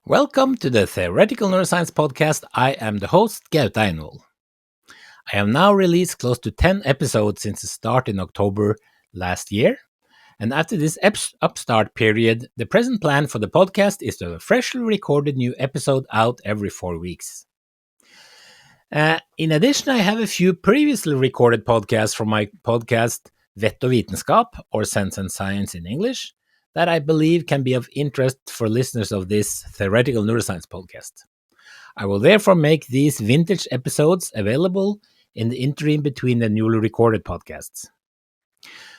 Welcome to the Theoretical Neuroscience Podcast. I am the host, Geoff. I have now released close to 10 episodes since the start in October last year. And after this upstart period, the present plan for the podcast is to have a freshly recorded new episode out every 4 weeks. In addition, I have a few previously recorded podcasts from my podcast Vett og Vitenskap, or Sense and Science in English, that I believe can be of interest for listeners of this Theoretical Neuroscience podcast. I will therefore make these vintage episodes available in the interim between the newly recorded podcasts.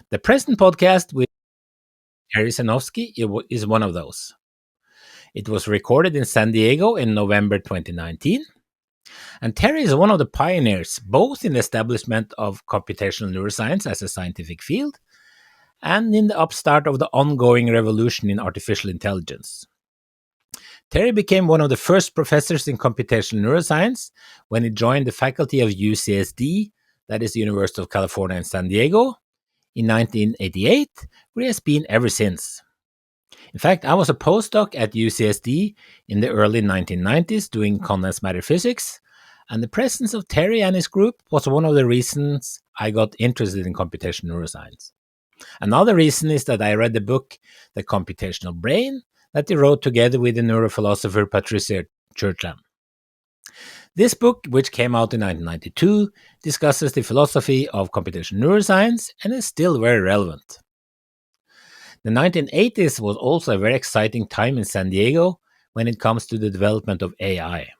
The present podcast with Terrence Sejnowski is one of those. It was recorded in San Diego in November 2019, and Terry is one of the pioneers both in the establishment of computational neuroscience as a scientific field and in the upstart of the ongoing revolution in artificial intelligence. Terry became one of the first professors in computational neuroscience when he joined the faculty of UCSD, that is the University of California in San Diego, in 1988, where he has been ever since. In fact, I was a postdoc at UCSD in the early 1990s doing condensed matter physics, and the presence of Terry and his group was one of the reasons I got interested in computational neuroscience. Another reason is that I read the book The Computational Brain that he wrote together with the neurophilosopher Patricia Churchland. This book, which came out in 1992, discusses the philosophy of computational neuroscience and is still very relevant. The 1980s was also a very exciting time in San Diego when it comes to the development of AI.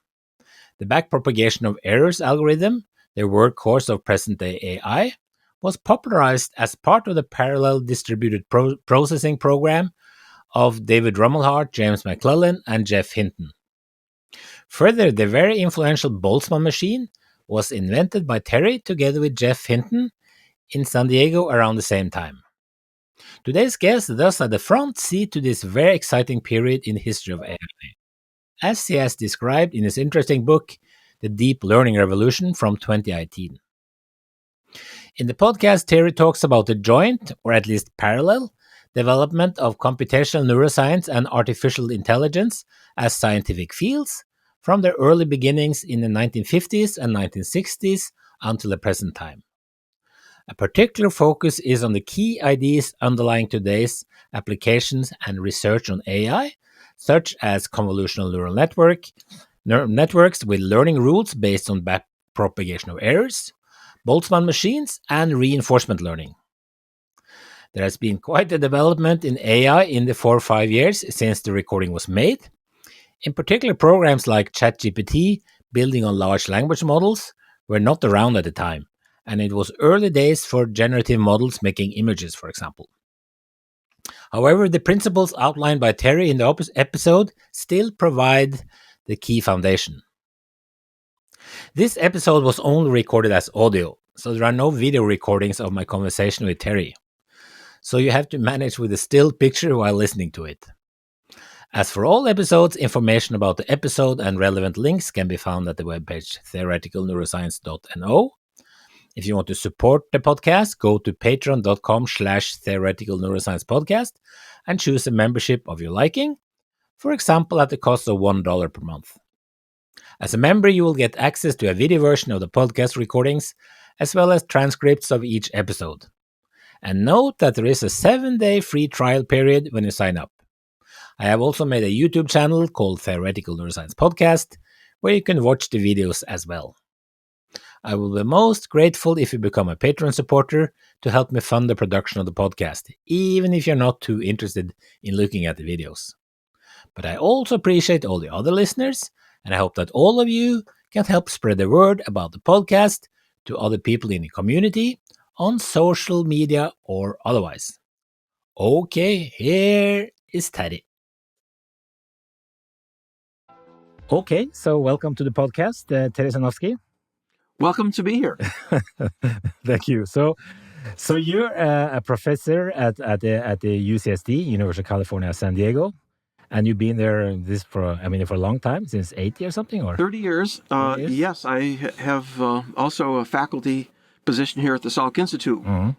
The backpropagation of errors algorithm, the workhorse of present-day AI, was popularized as part of the parallel distributed processing program of David Rumelhart, James McClellan, and Geoff Hinton. Further, the very influential Boltzmann machine was invented by Terry together with Geoff Hinton in San Diego around the same time. Today's guest thus had the front seat to this very exciting period in the history of AI, as he has described in his interesting book, The Deep Learning Revolution from 2018. In the podcast, Terry talks about the joint, or at least parallel, development of computational neuroscience and artificial intelligence as scientific fields from their early beginnings in the 1950s and 1960s until the present time. A particular focus is on the key ideas underlying today's applications and research on AI, such as convolutional neural networks with learning rules based on backpropagation of errors, Boltzmann machines, and reinforcement learning. There has been quite a development in AI in the 4 or 5 years since the recording was made. In particular, programs like ChatGPT, building on large language models, were not around at the time, and it was early days for generative models making images, for example. However, the principles outlined by Terry in the episode still provide the key foundation. This episode was only recorded as audio, so there are no video recordings of my conversation with Terry. So you have to manage with a still picture while listening to it. As for all episodes, information about the episode and relevant links can be found at the webpage theoreticalneuroscience.no. If you want to support the podcast, go to patreon.com/theoreticalneurosciencepodcast and choose a membership of your liking, for example, at the cost of $1 per month. As a member, you will get access to a video version of the podcast recordings, as well as transcripts of each episode. And note that there is a 7-day free trial period when you sign up. I have also made a YouTube channel called Theoretical Neuroscience Podcast, where you can watch the videos as well. I will be most grateful if you become a Patreon supporter to help me fund the production of the podcast, even if you're not too interested in looking at the videos. But I also appreciate all the other listeners, and I hope that all of you can help spread the word about the podcast to other people in the community, on social media or otherwise. Okay, here is Terry. Okay, so welcome to the podcast, Terry Sejnowski. Welcome to be here. Thank you. So you're a professor at the UCSD, University of California, San Diego, and you've been there for a long time, since 80 or something, or 30 years. 30 years? Yes, I have also a faculty position here at the Salk Institute. Mm-hmm.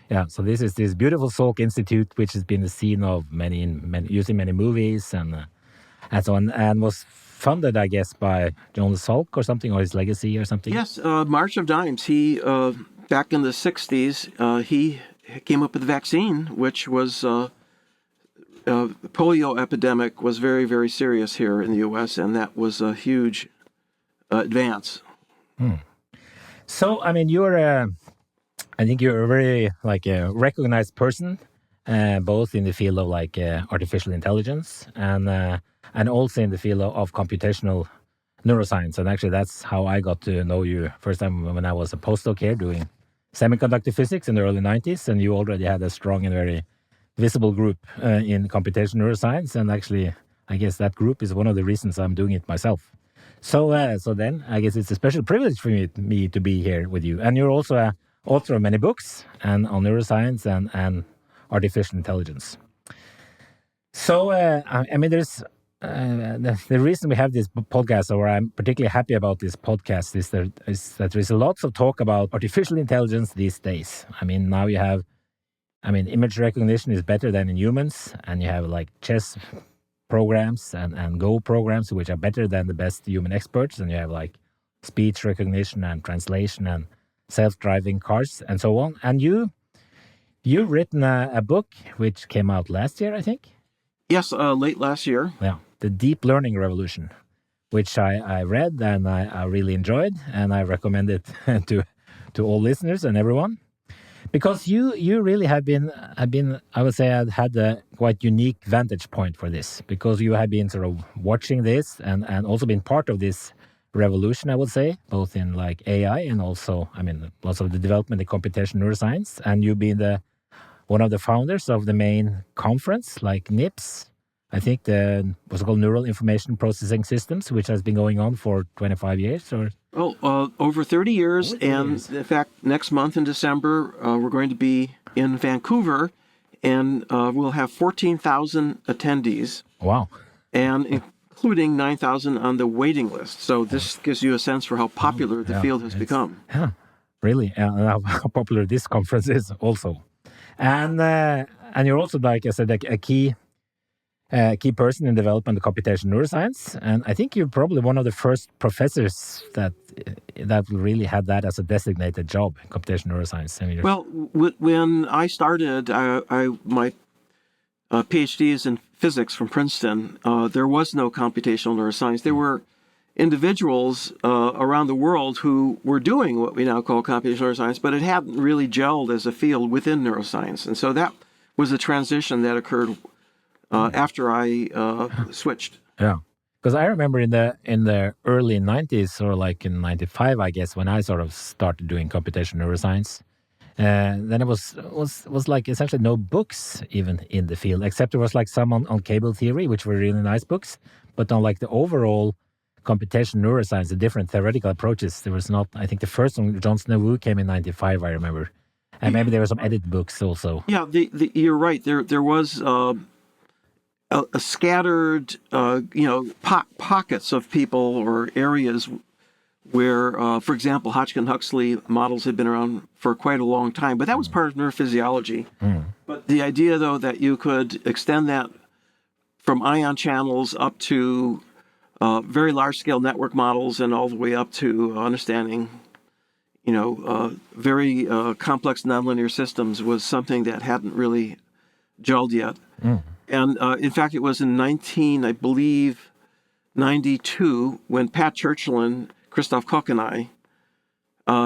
Yeah, so this is this beautiful Salk Institute, which has been the scene of many movies, and and so on, and was funded, I guess, by John Salk or something, or his legacy or something. Yes, March of Dimes. He back in the '60s, he came up with the vaccine, which was polio epidemic was very, very serious here in the U.S., and that was a huge advance. So, I mean, I think you're a very recognized person, both in the field of artificial intelligence and also in the field of computational neuroscience. And actually, that's how I got to know you first time when I was a postdoc here doing semiconductor physics in the early 90s. And you already had a strong and very visible group in computational neuroscience. And actually, I guess that group is one of the reasons I'm doing it myself. So then I guess it's a special privilege for me to be here with you. And you're also an author of many books and on neuroscience and artificial intelligence. So, I mean, there's the reason we have this podcast, or I'm particularly happy about this podcast, is that there is lots of talk about artificial intelligence these days. I mean, now you have, image recognition is better than in humans, and you have chess programs and Go programs, which are better than the best human experts, and you have speech recognition and translation and self-driving cars and so on. And you've written a book which came out last year, I think. Yes, late last year. Yeah, the Deep Learning Revolution, which I read and I really enjoyed, and I recommend it to all listeners and everyone, because you really have been I would say had a quite unique vantage point for this, because you have been sort of watching this and also been part of this revolution, I would say, both in AI and also lots of the development in computational neuroscience, and you've been one of the founders of the main conference, NIPS, I think what's called Neural Information Processing Systems, which has been going on for 25 years or... over 30 years. In fact, next month in December, we're going to be in Vancouver, and we'll have 14,000 attendees. Wow. And including 9,000 on the waiting list. So this gives you a sense for how popular the field has become. Yeah, really. And how popular this conference is also. And you're also, like I said, a key person in development of computational neuroscience. And I think you're probably one of the first professors that really had that as a designated job, computational neuroscience. Well, when I started, my PhD is in physics from Princeton. There was no computational neuroscience. There were individuals around the world who were doing what we now call computational neuroscience, but it hadn't really gelled as a field within neuroscience. And so that was a transition that occurred after I switched. Yeah, because I remember in the early 90s, or in 95, I guess, when I sort of started doing computational neuroscience, then it was essentially no books even in the field, except there was some on cable theory, which were really nice books, but on the overall computational neuroscience, the different theoretical approaches, there was not. I think the first one, Johnson and Wu, came in 95, I remember, and maybe there were some edited books also. Yeah, you're right. There was a scattered pockets of people or areas where, for example, Hodgkin-Huxley models had been around for quite a long time, but that was part of neurophysiology. But the idea, though, that you could extend that from ion channels up to very large-scale network models and all the way up to understanding, very complex nonlinear systems was something that hadn't really gelled yet. And in fact, it was in 92 when Pat Churchill and Christoph Koch and I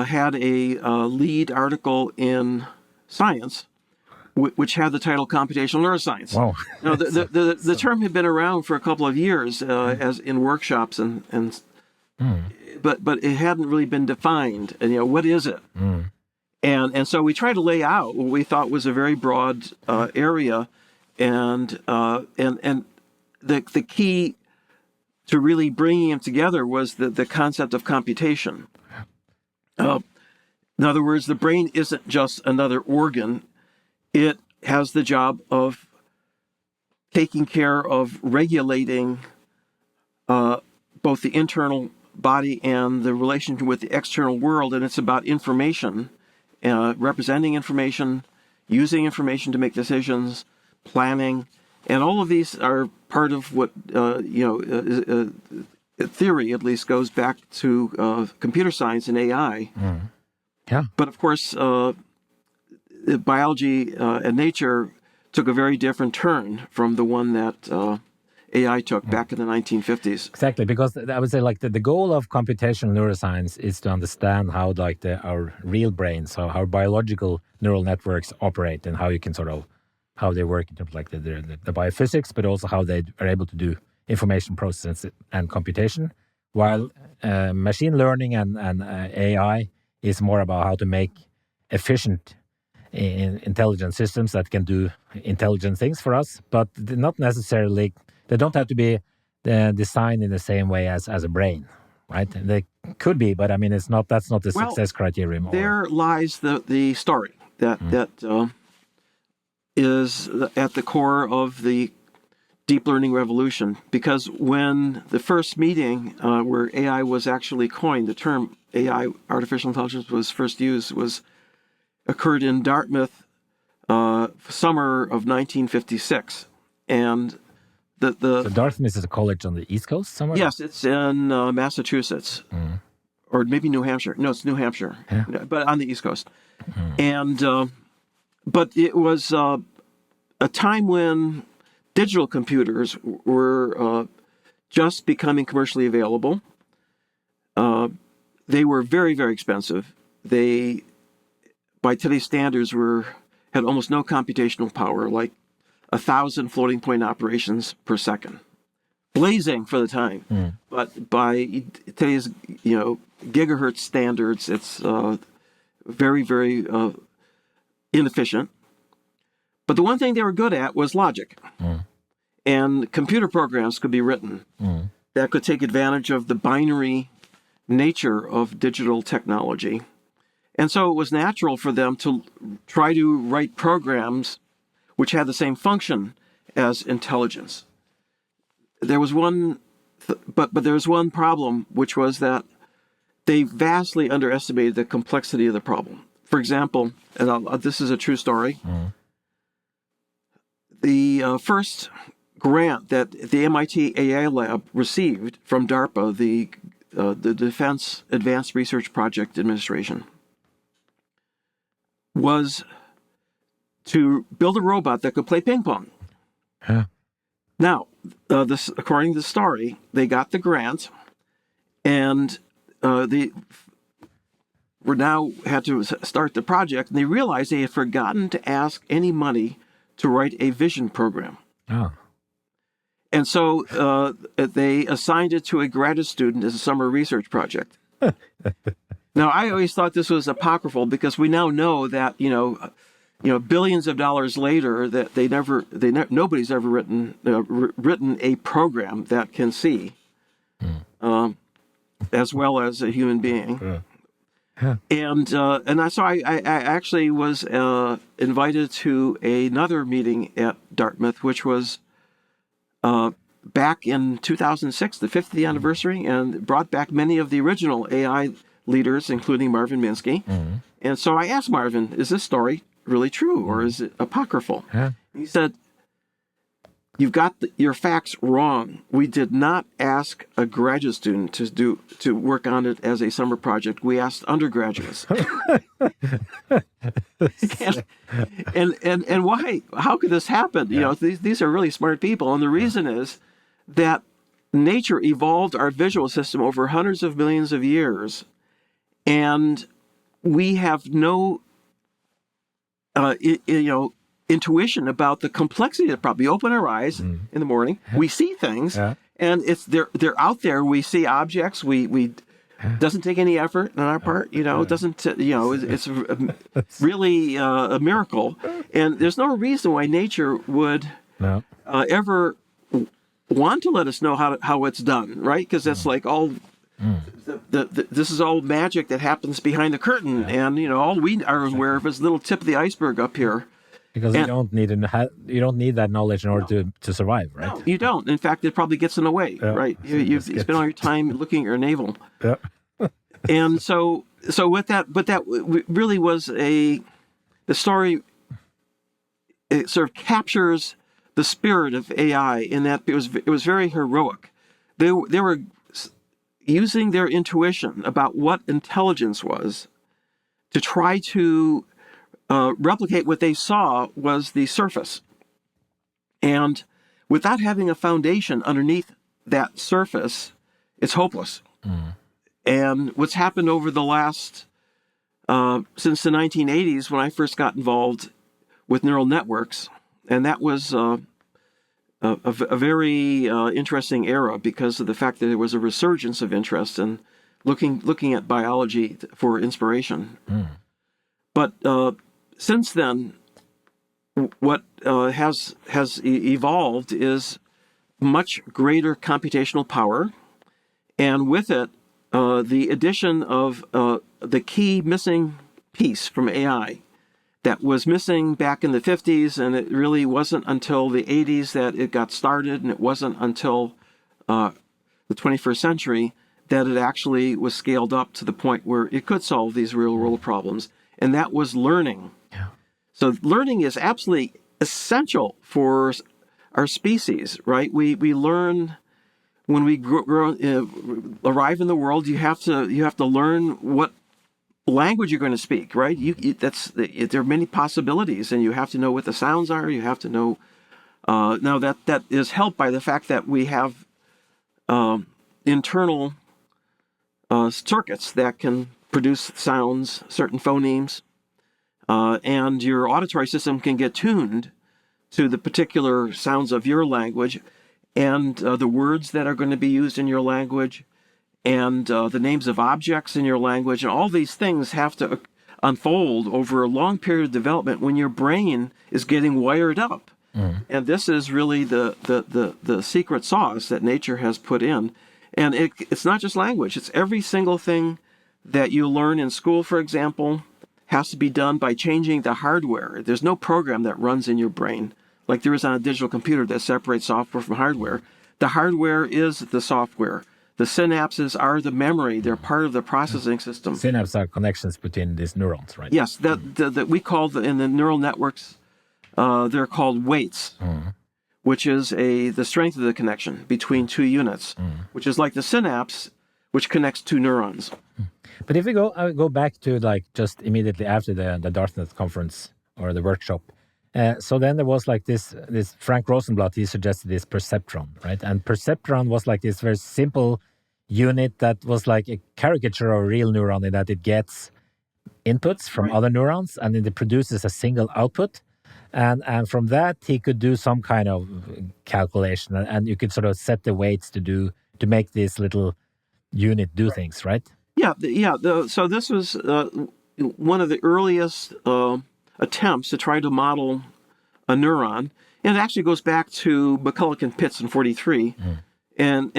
had a lead article in Science, which had the title Computational Neuroscience. Wow. Now, the term had been around for a couple of years as in workshops but it hadn't really been defined. And what is it? And so we tried to lay out what we thought was a very broad area, and the key to really bringing them together was the concept of computation. In other words, the brain isn't just another organ. It has the job of taking care of regulating both the internal body and the relationship with the external world, and it's about information, representing information, using information to make decisions, planning, And all of these are part of what, theory at least goes back to computer science and AI. Yeah. But of course, biology and nature took a very different turn from the one that AI took back in the 1950s. Exactly, because I would say like the goal of computational neuroscience is to understand how like our real brains, how our biological neural networks operate, and how you can sort of how they work in terms of like the biophysics, but also how they are able to do information processing and computation. While machine learning and AI is more about how to make efficient intelligent systems that can do intelligent things for us, but not necessarily. They don't have to be designed in the same way as a brain, right? They could be, but I mean, it's not. That's not the success criterion. There lies the story that is at the core of the deep learning revolution. Because when the first meeting where AI was actually coined, the term AI, artificial intelligence, was first used, occurred in Dartmouth, summer of 1956, and so Dartmouth is a college on the East Coast somewhere? Yes, it's in Massachusetts, or maybe New Hampshire. No, it's New Hampshire, but on the East Coast. And but it was a time when digital computers were just becoming commercially available. They were very, very expensive. They, by today's standards, had almost no computational power, like 1,000 floating point operations per second, blazing for the time. But by today's gigahertz standards, it's very, very inefficient. But the one thing they were good at was logic, and computer programs could be written that could take advantage of the binary nature of digital technology. And so it was natural for them to try to write programs which had the same function as intelligence. There was one, but there was one problem, which was that they vastly underestimated the complexity of the problem. For example, and this is a true story, the first grant that the MIT AI lab received from DARPA, the Defense Advanced Research Project Administration, was to build a robot that could play ping pong. Now, according to the story, they got the grant, and they were now had to start the project, and they realized they had forgotten to ask any money to write a vision program. And so they assigned it to a graduate student as a summer research project. Now, I always thought this was apocryphal because we now know that billions of dollars later that nobody's ever written a program that can see as well as a human being. And so I actually was invited to another meeting at Dartmouth, which was back in 2006, the 50th anniversary, and brought back many of the original AI leaders, including Marvin Minsky. And so I asked Marvin, is this story really true, or is it apocryphal? He said, you've got your facts wrong. We did not ask a graduate student to work on it as a summer project. We asked undergraduates. and why? How could this happen? These are really smart people, and the reason is that nature evolved our visual system over hundreds of millions of years, and we have no intuition about the complexity of the problem. We open our eyes in the morning, we see things, and they're out there. We see objects. We doesn't take any effort on our part. It doesn't. It's really a miracle, and there's no reason why nature would ever want to let us know how it's done, right? Because that's like all. This is all magic that happens behind the curtain, and all we are aware of is the little tip of the iceberg up here. Because you don't need that knowledge in order to survive, right? No, you don't. In fact, it probably gets in the way, right? You spend all your time looking at your navel. And so with that, but that really was the story. It sort of captures the spirit of AI in that it was very heroic. They were using their intuition about what intelligence was to try to replicate what they saw was the surface. And without having a foundation underneath that surface, it's hopeless. And what's happened over the last, since the 1980s, when I first got involved with neural networks, and that was a very interesting era because of the fact that there was a resurgence of interest in looking at biology for inspiration. But since then, what has evolved is much greater computational power, and with it, the addition of the key missing piece from AI that was missing back in the 50s, and it really wasn't until the 80s that it got started, and it wasn't until the 21st century that it actually was scaled up to the point where it could solve these real-world problems, and that was learning. Yeah. So learning is absolutely essential for our species, right? We learn when we arrive in the world. You have to learn what language you're going to speak, right? There are many possibilities, and you have to know what the sounds are. You have to know. Now that is helped by the fact that we have internal circuits that can produce sounds, certain phonemes, and your auditory system can get tuned to the particular sounds of your language and the words that are going to be used in your language and the names of objects in your language. And all these things have to unfold over a long period of development when your brain is getting wired up. And this is really the secret sauce that nature has put in. And it's not just language. It's every single thing that you learn in school, for example, has to be done by changing the hardware. There's no program that runs in your brain like there is on a digital computer that separates software from hardware. The hardware is the software. The synapses are the memory. They're part of the processing system. Synapses are connections between these neurons, right? Yes, that we call in the neural networks, they're called weights, which is the strength of the connection between two units, which is like the synapse, which connects two neurons. But if we go back to like just immediately after the Dartmouth conference or the workshop, so then there was like this Frank Rosenblatt, he suggested this perceptron, right? And perceptron was like this very simple unit that was like a caricature of a real neuron in that it gets inputs from other neurons and then it produces a single output. And from that, he could do some kind of calculation and you could sort of set the weights to make this little unit do things, right? Yeah. So this was one of the earliest attempts to try to model a neuron. And it actually goes back to McCulloch and Pitts in 43. And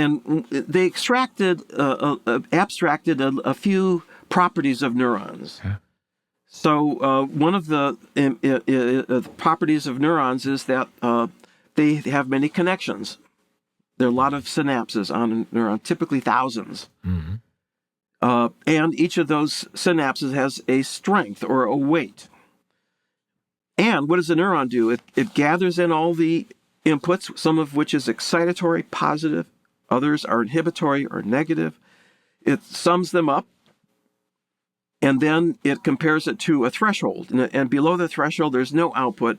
they abstracted a few properties of neurons. Yeah. So one of the properties of neurons is that they have many connections. There are a lot of synapses on a neuron, typically thousands. And each of those synapses has a strength or a weight. And what does a neuron do? It gathers in all the inputs, some of which is excitatory, positive, others are inhibitory or negative. It sums them up, and then it compares it to a threshold. And below the threshold, there's no output.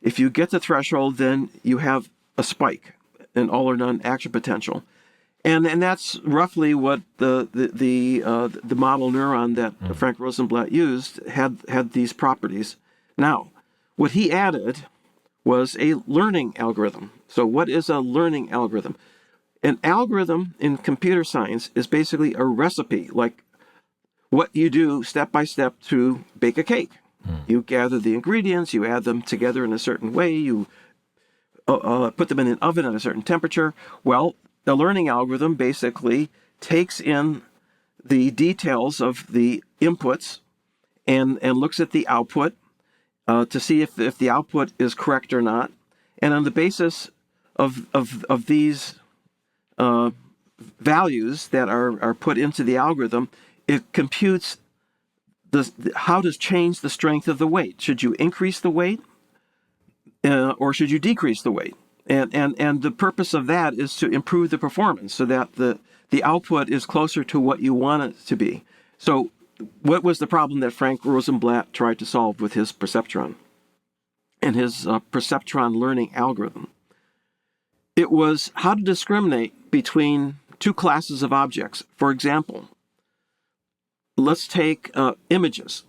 If you get the threshold, then you have a spike, an all or none action potential. And that's roughly what the model neuron that Frank Rosenblatt used had these properties. Now, what he added was a learning algorithm. So what is a learning algorithm? An algorithm in computer science is basically a recipe, like what you do step by step to bake a cake. You gather the ingredients, you add them together in a certain way, you put them in an oven at a certain temperature. Well, the learning algorithm basically takes in the details of the inputs and looks at the output to see if the output is correct or not. And on the basis of these values that are put into the algorithm, it computes how to change the strength of the weight. Should you increase the weight? or should you decrease the weight? And the purpose of that is to improve the performance so that the output is closer to what you want it to be. So what was the problem that Frank Rosenblatt tried to solve with his perceptron and his perceptron learning algorithm? It was how to discriminate between two classes of objects. For example, let's take images.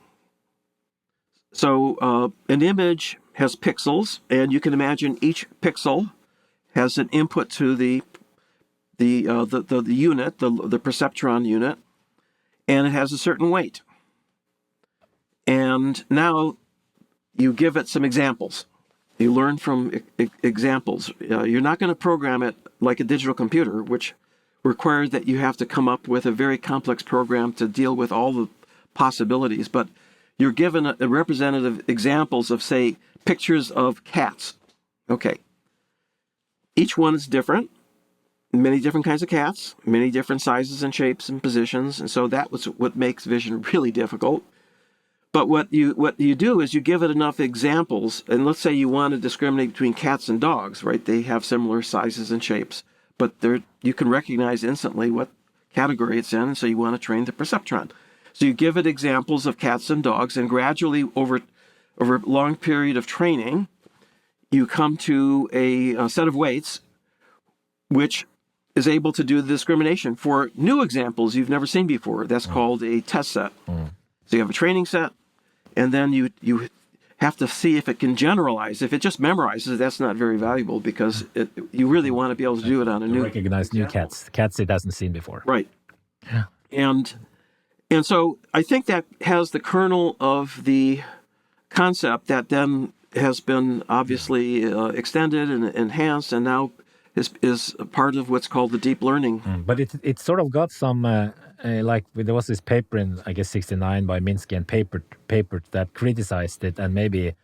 So an image has pixels, and you can imagine each pixel has an input to the unit, the perceptron unit, and it has a certain weight. And now you give it some examples. You learn from examples. You're not going to program it like a digital computer, which requires that you have to come up with a very complex program to deal with all the possibilities. But you're given a representative examples of, say, pictures of cats. Okay. Each one is different. Many different kinds of cats, many different sizes and shapes and positions. And so that was what makes vision really difficult. But what you do is you give it enough examples, and let's say you want to discriminate between cats and dogs, right? They have similar sizes and shapes, but you can recognize instantly what category it's in, and so you want to train the perceptron. So you give it examples of cats and dogs, and gradually over a long period of training, you come to a set of weights which is able to do the discrimination for new examples you've never seen before. That's called a test set. So you have a training set, and then you have to see if it can generalize. If it just memorizes, that's not very valuable because you really want to be able to do it on a new recognize new cats it hasn't seen before. Right. Yeah. And so I think that has the kernel of the concept that then has been obviously extended and enhanced, and now is a part of what's called the deep learning. But it sort of got some like there was this paper in I guess '69 by Minsky and paper that criticized it and maybe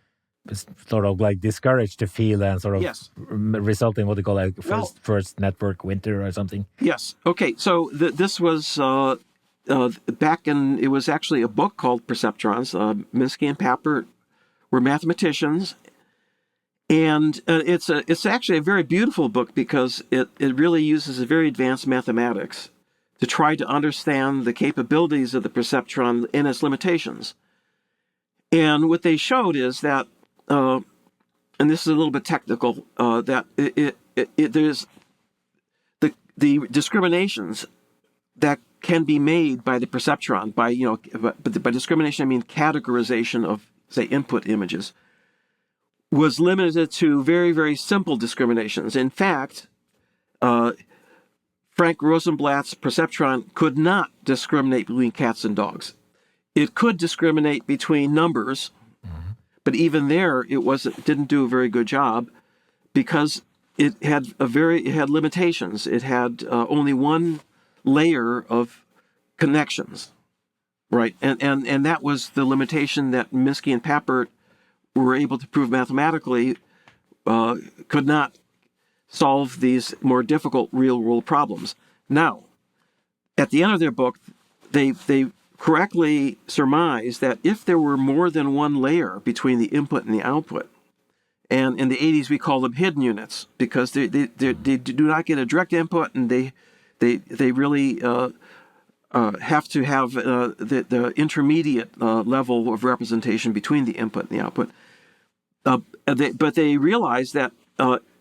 sort of like discouraged the field and sort of result in what they call like first network winter or something. Yes. Okay. So this was back in, it was actually a book called Perceptrons. Minsky and Papert were mathematicians. And it's actually a very beautiful book because it really uses a very advanced mathematics to try to understand the capabilities of the perceptron and its limitations. And what they showed is that, and this is a little bit technical, that there's the discriminations that can be made by the perceptron by discrimination I mean categorization of, say, input images, was limited to very, very simple discriminations. In fact, Frank Rosenblatt's perceptron could not discriminate between cats and dogs. It could discriminate between numbers, but even there, it didn't do a very good job because it had limitations. It had only one layer of connections, right? And that was the limitation that Minsky and Papert were able to prove mathematically could not solve these more difficult real-world problems. Now, at the end of their book, they correctly surmised that if there were more than one layer between the input and the output, and in the 80s we call them hidden units because they do not get a direct input, and they really have to have the intermediate level of representation between the input and the output. But they realized that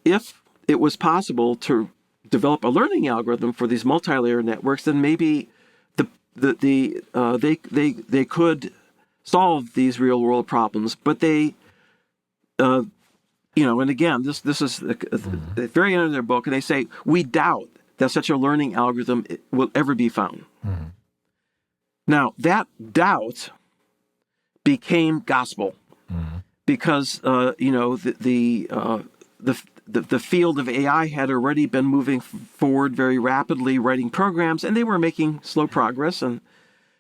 if it was possible to develop a learning algorithm for these multi-layer networks, then maybe they could solve these real-world problems. But they, and again, this is the very end of their book, and they say, we doubt that such a learning algorithm will ever be found. Now, that doubt became gospel. Because the field of AI had already been moving forward very rapidly, writing programs, and they were making slow progress, and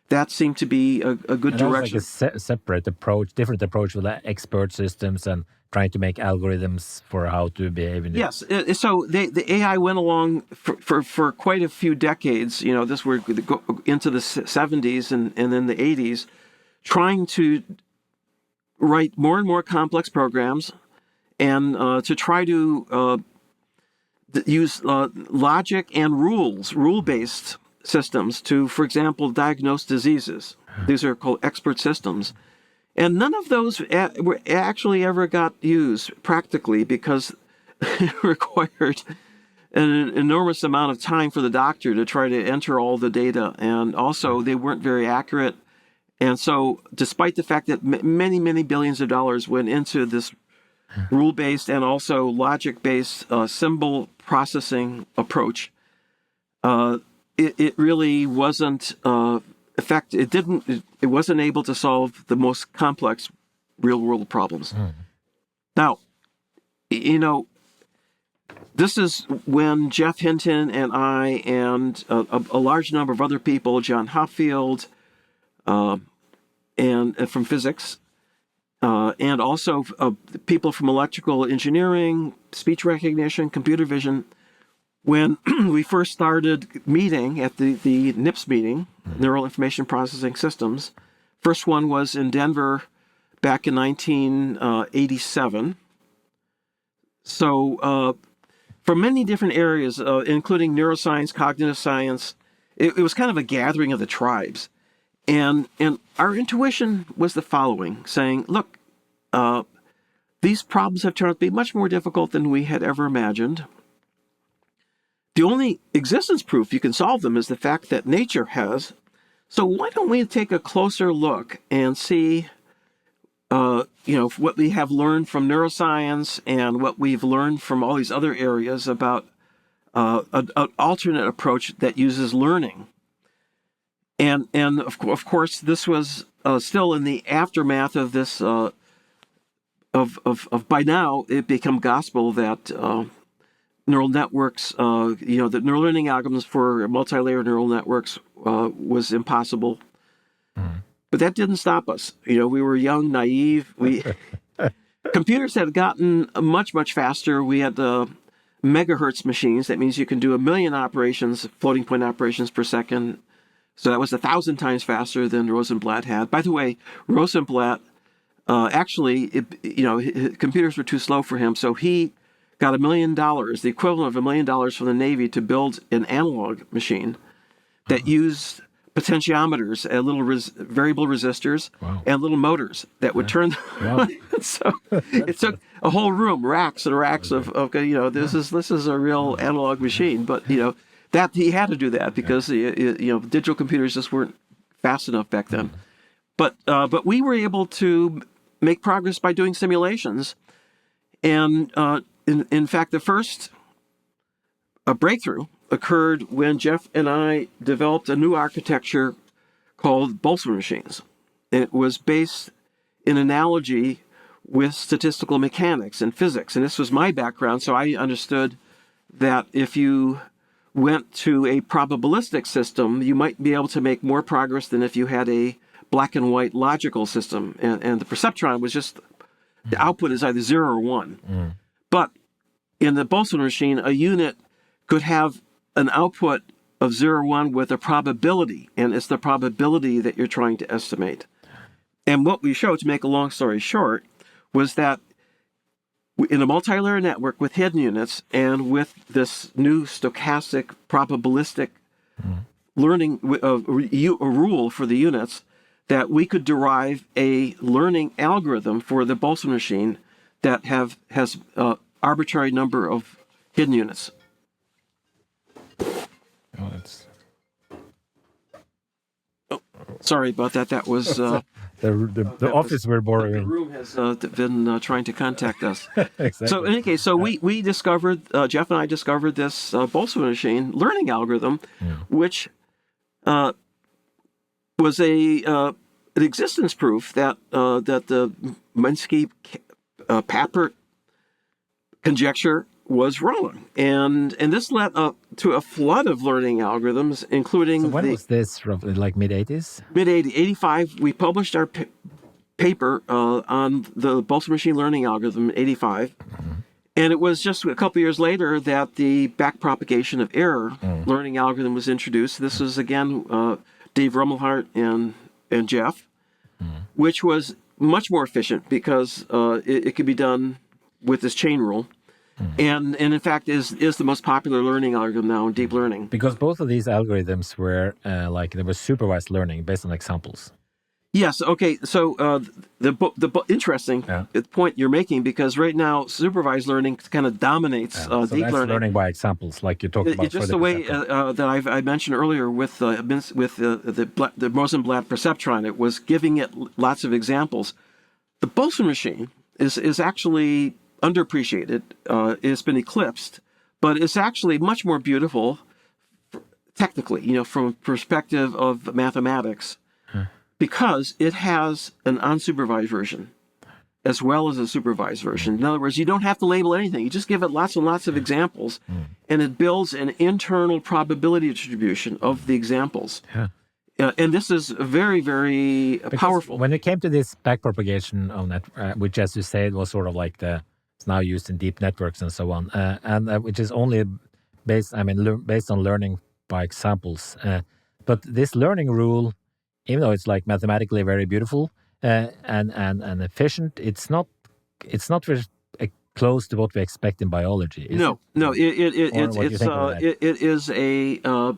that seemed to be a good direction. Like a separate approach, different approach with expert systems and trying to make algorithms for how to behave. Yes, so the AI went along for quite a few decades. This were into the 70s and then the 80s, trying to write more and more complex programs and to try to use logic and rule-based systems to, for example, diagnose diseases. These are called expert systems. And none of those were actually ever got used practically because it required an enormous amount of time for the doctor to try to enter all the data. And also, they weren't very accurate. And so, despite the fact that many, many billions of dollars went into this rule-based and also logic-based symbol processing approach, it really wasn't effective. It wasn't able to solve the most complex real-world problems. Now, this is when Geoff Hinton and I and a large number of other people, John Hopfield, and from physics, and also people from electrical engineering, speech recognition, computer vision, when we first started meeting at the NIPS meeting, Neural Information Processing Systems. First one was in Denver back in 1987. So from many different areas, including neuroscience, cognitive science, it was kind of a gathering of the tribes. And our intuition was the following, saying, look, these problems have turned out to be much more difficult than we had ever imagined. The only existence proof you can solve them is the fact that nature has. So why don't we take a closer look and see, what we have learned from neuroscience and what we've learned from all these other areas about an alternate approach that uses learning. And of course, this was still in the aftermath of this. Of by now it become gospel that neural networks, the neural learning algorithms for multi-layer neural networks was impossible. But that didn't stop us. We were young, naive. Computers had gotten much, much faster. We had megahertz machines. That means you can do 1 million operations, floating point operations per second. So that was 1,000 times faster than Rosenblatt had. By the way, Rosenblatt computers were too slow for him, so he got $1 million, the equivalent of $1 million from the Navy, to build an analog machine that used potentiometers and little variable resistors and little motors that would turn. So it took a whole room, racks and racks of this is a real analog machine. But that he had to do that because digital computers just weren't fast enough back then. But we were able to make progress by doing simulations, and in fact, the first breakthrough occurred when Geoff and I developed a new architecture called Boltzmann machines. It was based in analogy with statistical mechanics and physics, and this was my background, so I understood that if you went to a probabilistic system, you might be able to make more progress than if you had a black and white logical system, and the perceptron was just, the output is either 0 or 1. But in the Boltzmann machine, a unit could have an output of 0 or 1 with a probability, and it's the probability that you're trying to estimate. And what we showed, to make a long story short, was that in a multi-layer network with hidden units and with this new stochastic probabilistic learning a rule for the units, that we could derive a learning algorithm for the Boltzmann machine that has arbitrary number of hidden units. Sorry about that. That was the office were boring. The room has been trying to contact us. Exactly. So in any case, we discovered, Geoff and I discovered this Boltzmann machine learning algorithm, which was an existence proof that the Minsky-Papert conjecture was wrong, and this led up to a flood of learning algorithms, including. So when was this? Roughly like mid-80s? Mid-85. We published our paper on the Boltzmann machine learning algorithm in 85. And it was just a couple years later that the backpropagation of error learning algorithm was introduced. This is, again, Dave Rumelhart and Geoff, which was much more efficient because it could be done with this chain rule, and in fact is the most popular learning algorithm now in deep learning. Because both of these algorithms were they were supervised learning based on examples. Yes. Okay. So the interesting point you're making, because right now supervised learning kind of dominates So deep that's learning by examples, like you talked about. It's just for the way perceptron. that I mentioned earlier with the Rosenblatt perceptron. It was giving it lots of examples. The Boltzmann machine is actually underappreciated. It's been eclipsed, but it's actually much more beautiful technically, from a perspective of mathematics, because it has an unsupervised version as well as a supervised version. In other words, you don't have to label anything. You just give it lots and lots of examples, and it builds an internal probability distribution of the examples. And this is very, very powerful. When it came to this backpropagation of which, as you said, was sort of like it's now used in deep networks and so on, and which is only based on learning by examples. But this learning rule, even though it's like mathematically very beautiful and efficient, it's not very close to what we expect in biology. It is so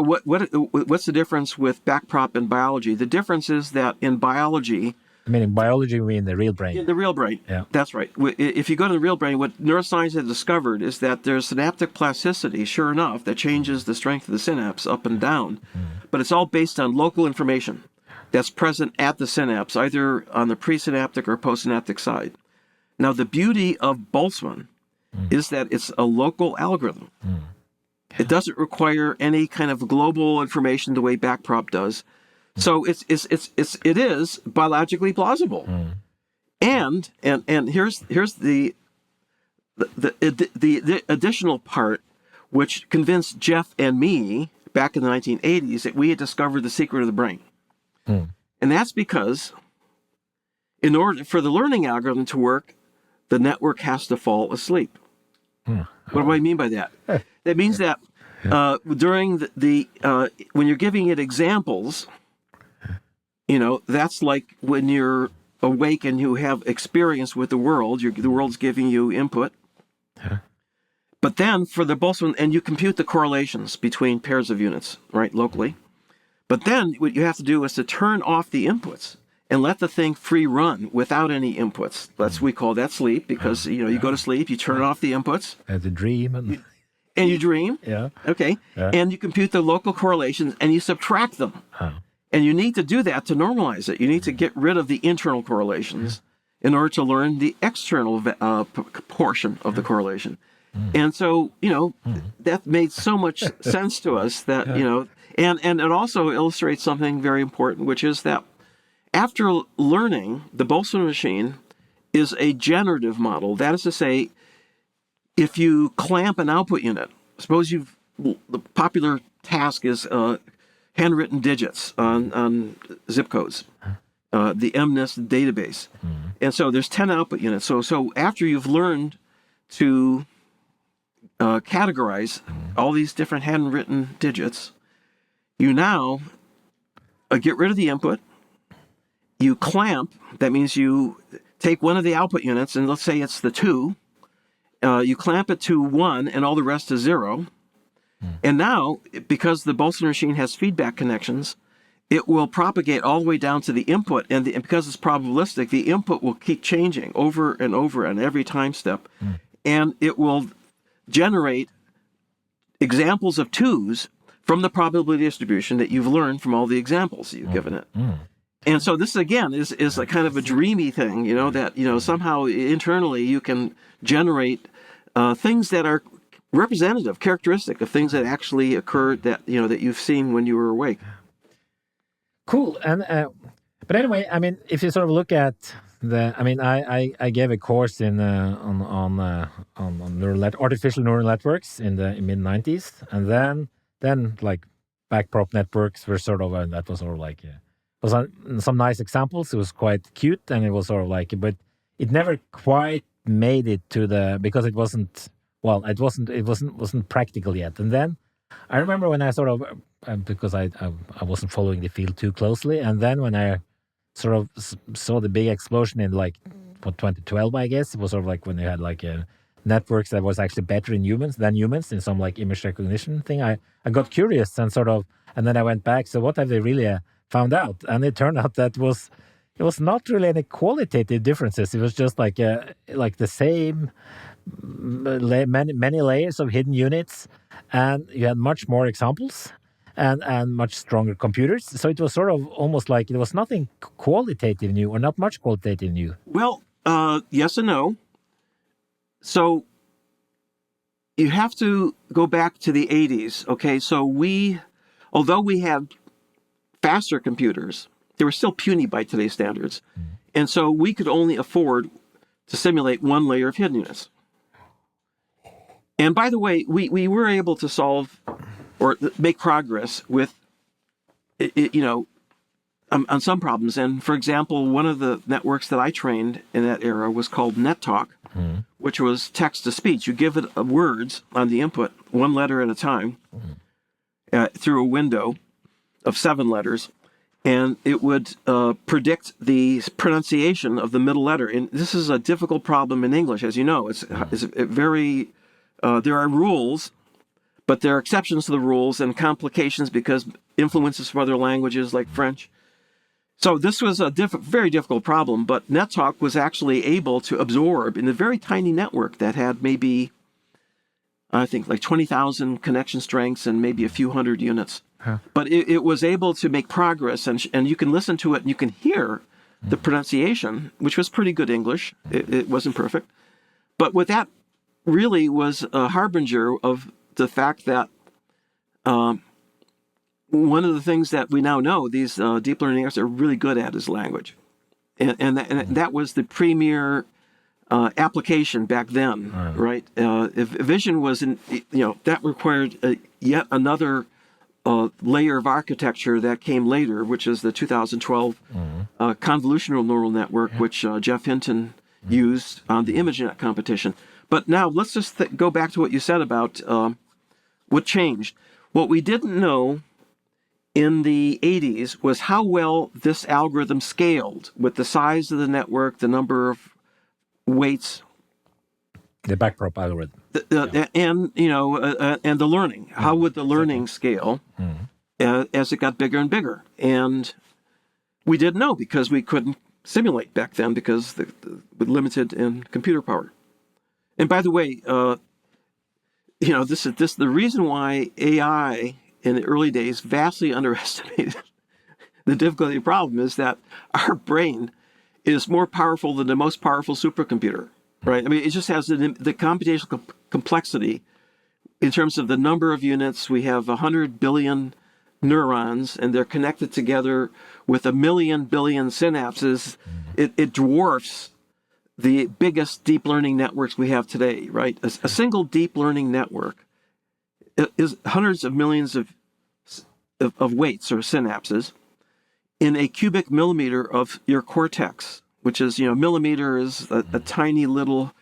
what's the difference with backprop and biology? The difference is that in biology, in biology, we mean the real brain. In the real brain. Yeah. That's right. If you go to the real brain, what neuroscience has discovered is that there's synaptic plasticity, sure enough, that changes the strength of the synapse up and down. But it's all based on local information that's present at the synapse, either on the presynaptic or postsynaptic side. Now, the beauty of Boltzmann is that it's a local algorithm. It doesn't require any kind of global information the way backprop does. So it is biologically plausible, and here's the additional part, which convinced Geoff and me back in the 1980s that we had discovered the secret of the brain, and that's because in order for the learning algorithm to work, the network has to fall asleep. What do I mean by that? That means that during when you're giving it examples. That's like when you're awake and you have experience with the world. The world's giving you input. But then for the Boltzmann, and you compute the correlations between pairs of units, right, locally. But then what you have to do is to turn off the inputs and let the thing free run without any inputs. We call that sleep, because you go to sleep, you turn off the inputs. As a dream and you dream. Yeah. Okay. Yeah. And you compute the local correlations and you subtract them. And you need to do that to normalize it. You need to get rid of the internal correlations in order to learn the external portion of the correlation. And so, that made so much sense to us that, and it also illustrates something very important, which is that after learning, the Boltzmann machine is a generative model. That is to say, if you clamp an output unit, suppose the popular task is handwritten digits on zip codes, the MNIST database. And so there's 10 output units. So after you've learned to categorize all these different handwritten digits, you now get rid of the input. You clamp, that means you take one of the output units, and let's say it's the 2. You clamp it to 1 and all the rest is 0. And now, because the Boltzmann machine has feedback connections, it will propagate all the way down to the input. And because it's probabilistic, the input will keep changing over and over on every time step. And it will generate examples of 2s from the probability distribution that you've learned from all the examples that you've given it. And so this, again, is a kind of a dreamy thing, that, somehow internally you can generate things that are representative, characteristic of things that actually occurred that you've seen when you were awake. Cool. And but anyway, if you sort of look at I gave a course in on artificial neural networks in the mid-90s, and then like backprop networks were sort of that was sort of like was some nice examples. It was quite cute, and it was sort of like, but it never quite made it to because it wasn't. Well, it wasn't practical yet. And then I remember when I sort of because I wasn't following the field too closely, and then when I sort of saw the big explosion in like 2012, I guess. It was sort of like when they had like networks that was actually better in humans in some like image recognition thing. I got curious and and then I went back. So what have they really found out? And it turned out that it was not really any qualitative differences. It was just like the same many layers of hidden units, and you had much more examples and much stronger computers. So it was sort of almost like it was nothing qualitative new, or not much qualitative new. Well, yes and no. So you have to go back to the 80s. Okay, so although we had faster computers, they were still puny by today's standards. And so we could only afford to simulate one layer of hidden units. And by the way, we were able to solve or make progress with, on some problems. And for example, one of the networks that I trained in that era was called NetTalk, which was text to speech. You give it words on the input, one letter at a time, through a window of 7 letters, and it would predict the pronunciation of the middle letter. And this is a difficult problem in English, as you know. It's very there are rules, but there are exceptions to the rules and complications because influences from other languages like French. So this was a very difficult problem, but NetTalk was actually able to absorb in a very tiny network that had maybe, I think, like 20,000 connection strengths and maybe a few hundred units. Huh. But it was able to make progress, and you can listen to it and you can hear the pronunciation, which was pretty good English. It wasn't perfect. But what that really was a harbinger of the fact that one of the things that we now know these deep learning networks are really good at is language. And that was the premier application back then, right? If vision was, that required yet another layer of architecture that came later, which is the 2012 convolutional neural network, which Geoff Hinton used on the ImageNet competition. But now let's just go back to what you said about what changed. What we didn't know in the 80s was how well this algorithm scaled with the size of the network, the number of weights, the backprop algorithm, and the learning. How would the learning scale as it got bigger and bigger? And we didn't know because we couldn't simulate back then because with limited in computer power. And by the way, this is the reason why AI in the early days vastly underestimated the difficulty of the problem is that our brain is more powerful than the most powerful supercomputer, right? I mean, it just has the computational complexity in terms of the number of units. We have 100 billion neurons, and they're connected together with 1 million billion synapses. It dwarfs the biggest deep learning networks we have today, right? A single deep learning network is hundreds of millions of weights or synapses in a cubic millimeter of your cortex, which is, millimeter is a tiny little,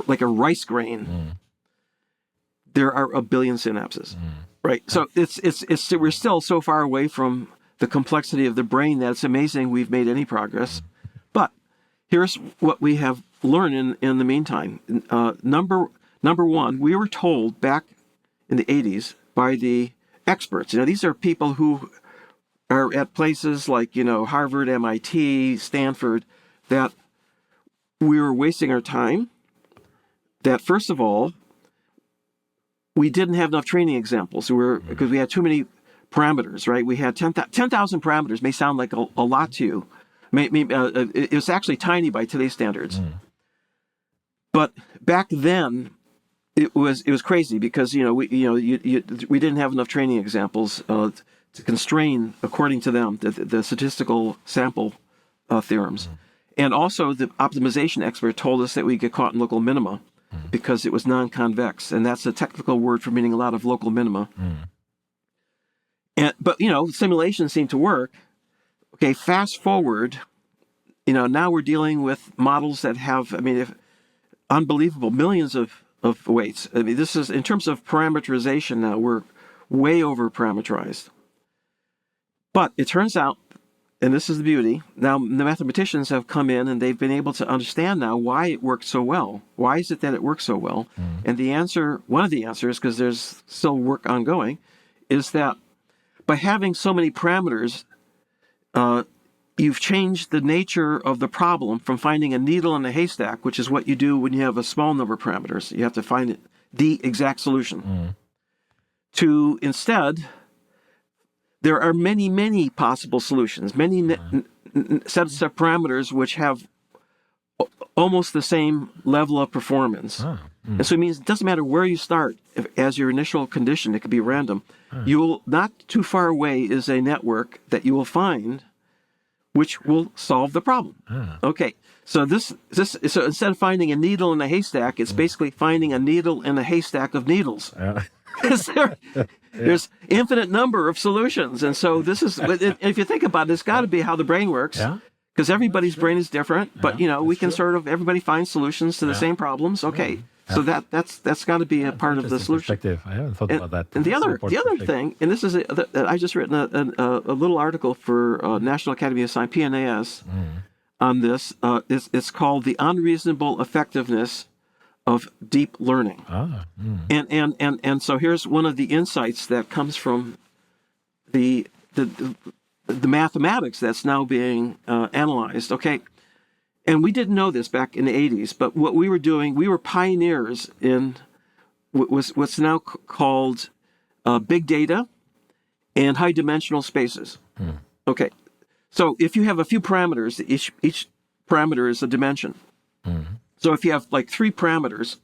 like a rice grain. There are 1 billion synapses, right? So we're still so far away from the complexity of the brain that it's amazing we've made any progress. But here's what we have learned in the meantime. Number one, we were told back in the 80s by the experts. These are people who are at places like, Harvard, MIT, Stanford, that we were wasting our time. That first of all, we didn't have enough training examples because we had too many parameters, right? We had 10,000 parameters. May sound like a lot to you. It was actually tiny by today's standards. But back then, it was crazy because we didn't have enough training examples to constrain, according to them, the statistical sample theorems. And also, the optimization expert told us that we get caught in local minima because it was non-convex, and that's a technical word for meaning a lot of local minima. But simulations seem to work. Okay, fast forward. Now we're dealing with models that have, unbelievable millions of weights. This is, in terms of parameterization now, we're way over parameterized. But it turns out, and this is the beauty, now the mathematicians have come in and they've been able to understand now why it works so well. Why is it that it works so well? And the answer, one of the answers, because there's still work ongoing, is that by having so many parameters, you've changed the nature of the problem from finding a needle in a haystack, which is what you do when you have a small number of parameters. You have to find the exact solution. To instead, there are many, many possible solutions, many sets of parameters which have almost the same level of performance. And so it means it doesn't matter where you start as your initial condition, it could be random. You will, not too far away is a network that you will find which will solve the problem. Okay, so so instead of finding a needle in a haystack, it's basically finding a needle in a haystack of needles. There's infinite number of solutions, and so this is. If you think about it, it's got to be how the brain works, because everybody's brain is different. But we can sort of everybody finds solutions to the same problems. Okay, so that's got to be a part of the solution. I haven't thought about that. And the other thing, and this is I just written a little article for National Academy of Science (PNAS) on this. It's called "The Unreasonable Effectiveness of Deep Learning." And so here's one of the insights that comes from the mathematics that's now being analyzed. Okay. And we didn't know this back in the 80s, but what we were doing, we were pioneers in what's now called big data and high dimensional spaces. Okay. So if you have a few parameters, each parameter is a dimension. So if you have like 3 parameters,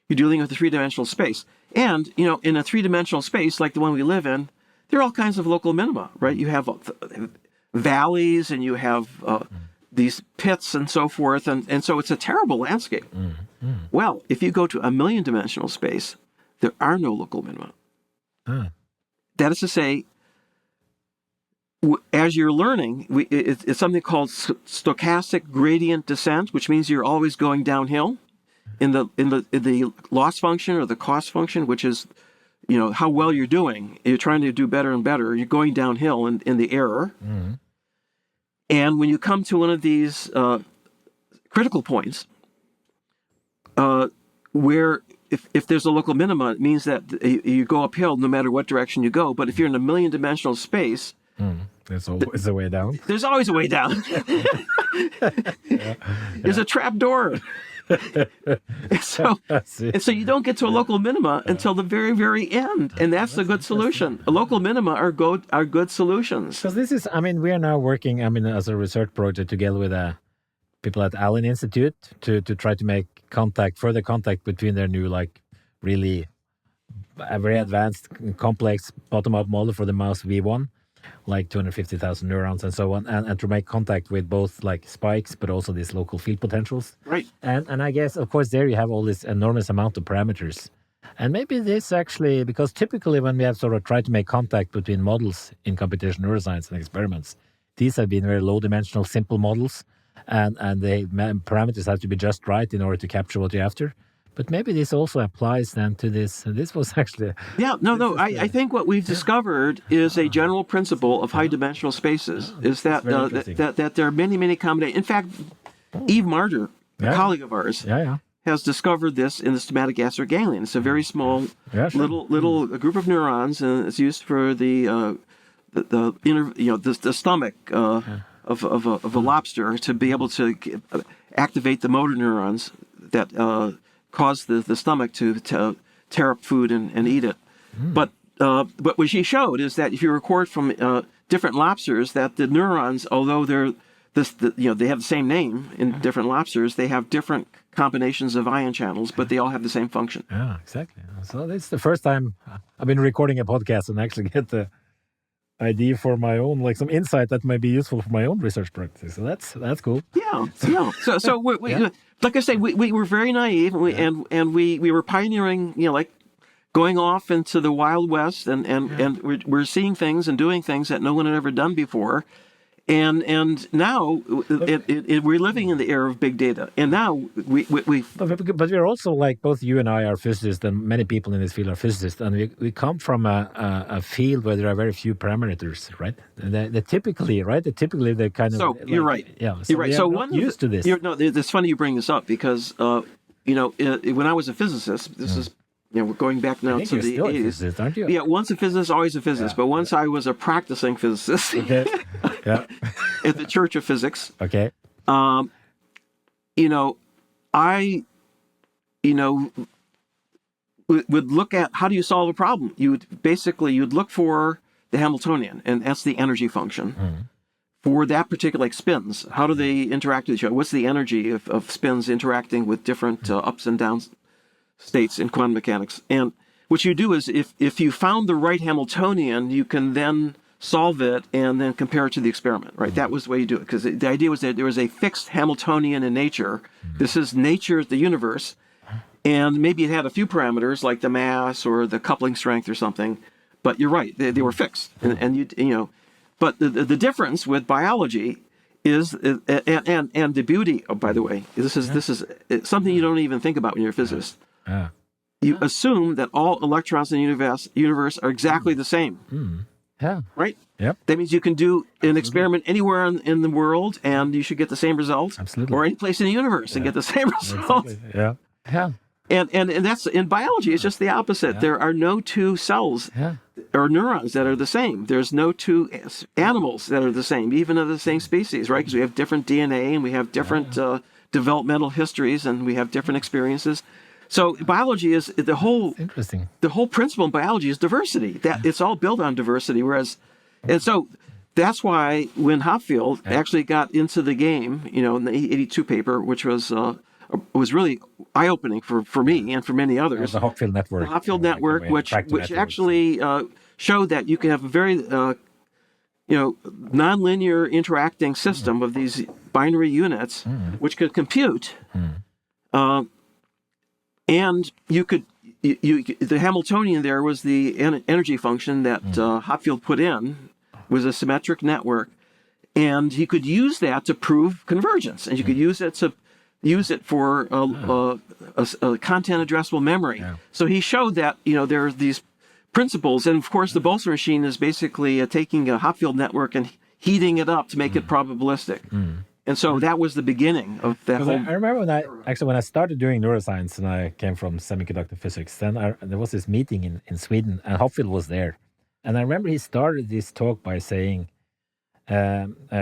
you're dealing with a 3-dimensional space. And, in a 3-dimensional space like the one we live in, there are all kinds of local minima, right? You have valleys and you have these pits and so forth. And so it's a terrible landscape. Well, if you go to a 1,000,000-dimensional space, there are no local minima. That is to say, as you're learning, it's something called stochastic gradient descent, which means you're always going downhill in the loss function or the cost function, which is, how well you're doing. You're trying to do better and better. You're going downhill in the error. And when you come to one of these critical points, where if there's a local minima, it means that you go uphill no matter what direction you go. But if you're in a 1,000,000-dimensional space, there's always a way down. There's always a way down. There's a trap door. and so you don't get to a local minima until the very, very end. And that's a good solution. A local minima are good solutions. Because this is, we are now working, as a research project together with people at Allen Institute to try to make further contact between their new, really very advanced, complex bottom-up model for the mouse V1. Like 250,000 neurons and so on, and to make contact with both spikes, but also these local field potentials. Right. And I guess, of course, there you have all this enormous amount of parameters. And maybe this actually, because typically when we have sort of tried to make contact between models in computational neuroscience and experiments, these have been very low-dimensional, simple models, and the parameters have to be just right in order to capture what you're after. But maybe this also applies then to this. This was actually... I think what we've discovered is a general principle of high-dimensional spaces, is that there are many, many combinations. In fact, Eve Marder, a colleague of ours, has discovered this in the somatic gastric ganglion. It's a very small, little group of neurons, and it's used for the stomach of a lobster to be able to activate the motor neurons that cause the stomach to tear up food and eat it. But what she showed is that if you record from different lobsters, that the neurons, although they have the same name in different lobsters, they have different combinations of ion channels, but they all have the same function. Yeah, exactly. So it's the first time I've been recording a podcast and actually get the idea for my own, some insight that might be useful for my own research practice. So that's cool. Yeah. So we like I say, we were very naive, and we were pioneering, going off into the Wild West, and we're seeing things and doing things that no one had ever done before. And now we're living in the era of big data. And now we But we're also, like, both you and I are physicists, and many people in this field are physicists, and we come from a field where there are very few parameters, right? They typically, right? They kind of. So you're right. Yeah, you're right. So one used to this. It's funny you bring this up because when I was a physicist, this is we're going back now to the 80s, aren't you? Yeah, once a physicist, always a physicist. But once I was a practicing physicist Yeah. at the Church of Physics. Okay. I would look at how do you solve a problem. You'd look for the Hamiltonian, and that's the energy function. For that particular, like spins, how do they interact with each other? What's the energy of spins interacting with different ups and downs states in quantum mechanics? And what you do is if you found the right Hamiltonian, you can then solve it and then compare it to the experiment, right? That was the way you do it, because the idea was that there was a fixed Hamiltonian in nature. This is nature, the universe, and maybe it had a few parameters like the mass or the coupling strength or something, but you're right, they were fixed. But the difference with biology is, and the beauty, by the way, this is something you don't even think about when you're a physicist. You assume that all electrons in the universe are exactly the same. Yeah. Right? Yep. That means you can do an experiment anywhere in the world and you should get the same result. Absolutely. Or any place in the universe and get the same result. Exactly. Yeah. Yeah. And that's in biology, it's just the opposite. Yeah. There are no two cells or neurons that are the same. There's no two animals that are the same, even of the same species, right? Because we have different DNA and we have different developmental histories and we have different experiences. So biology is interesting. The whole principle in biology is diversity. That it's all built on diversity. And so that's why when Hopfield actually got into the game, in the 82 paper, which was really eye-opening for me and for many others. The Hopfield network. The Hopfield network, which actually showed that you can have a very nonlinear interacting system of these binary units, which could compute. And you could, the Hamiltonian there was the energy function that Hopfield put in, was a symmetric network, and you could use that to prove convergence, and you could use it for a content addressable memory. So he showed that there are these principles, and of course the Boltzmann machine is basically taking a Hopfield network and heating it up to make it probabilistic. And so that was the beginning of that whole... I remember when I started doing neuroscience and I came from semiconductor physics, then there was this meeting in Sweden and Hopfield was there. And I remember he started this talk by saying, in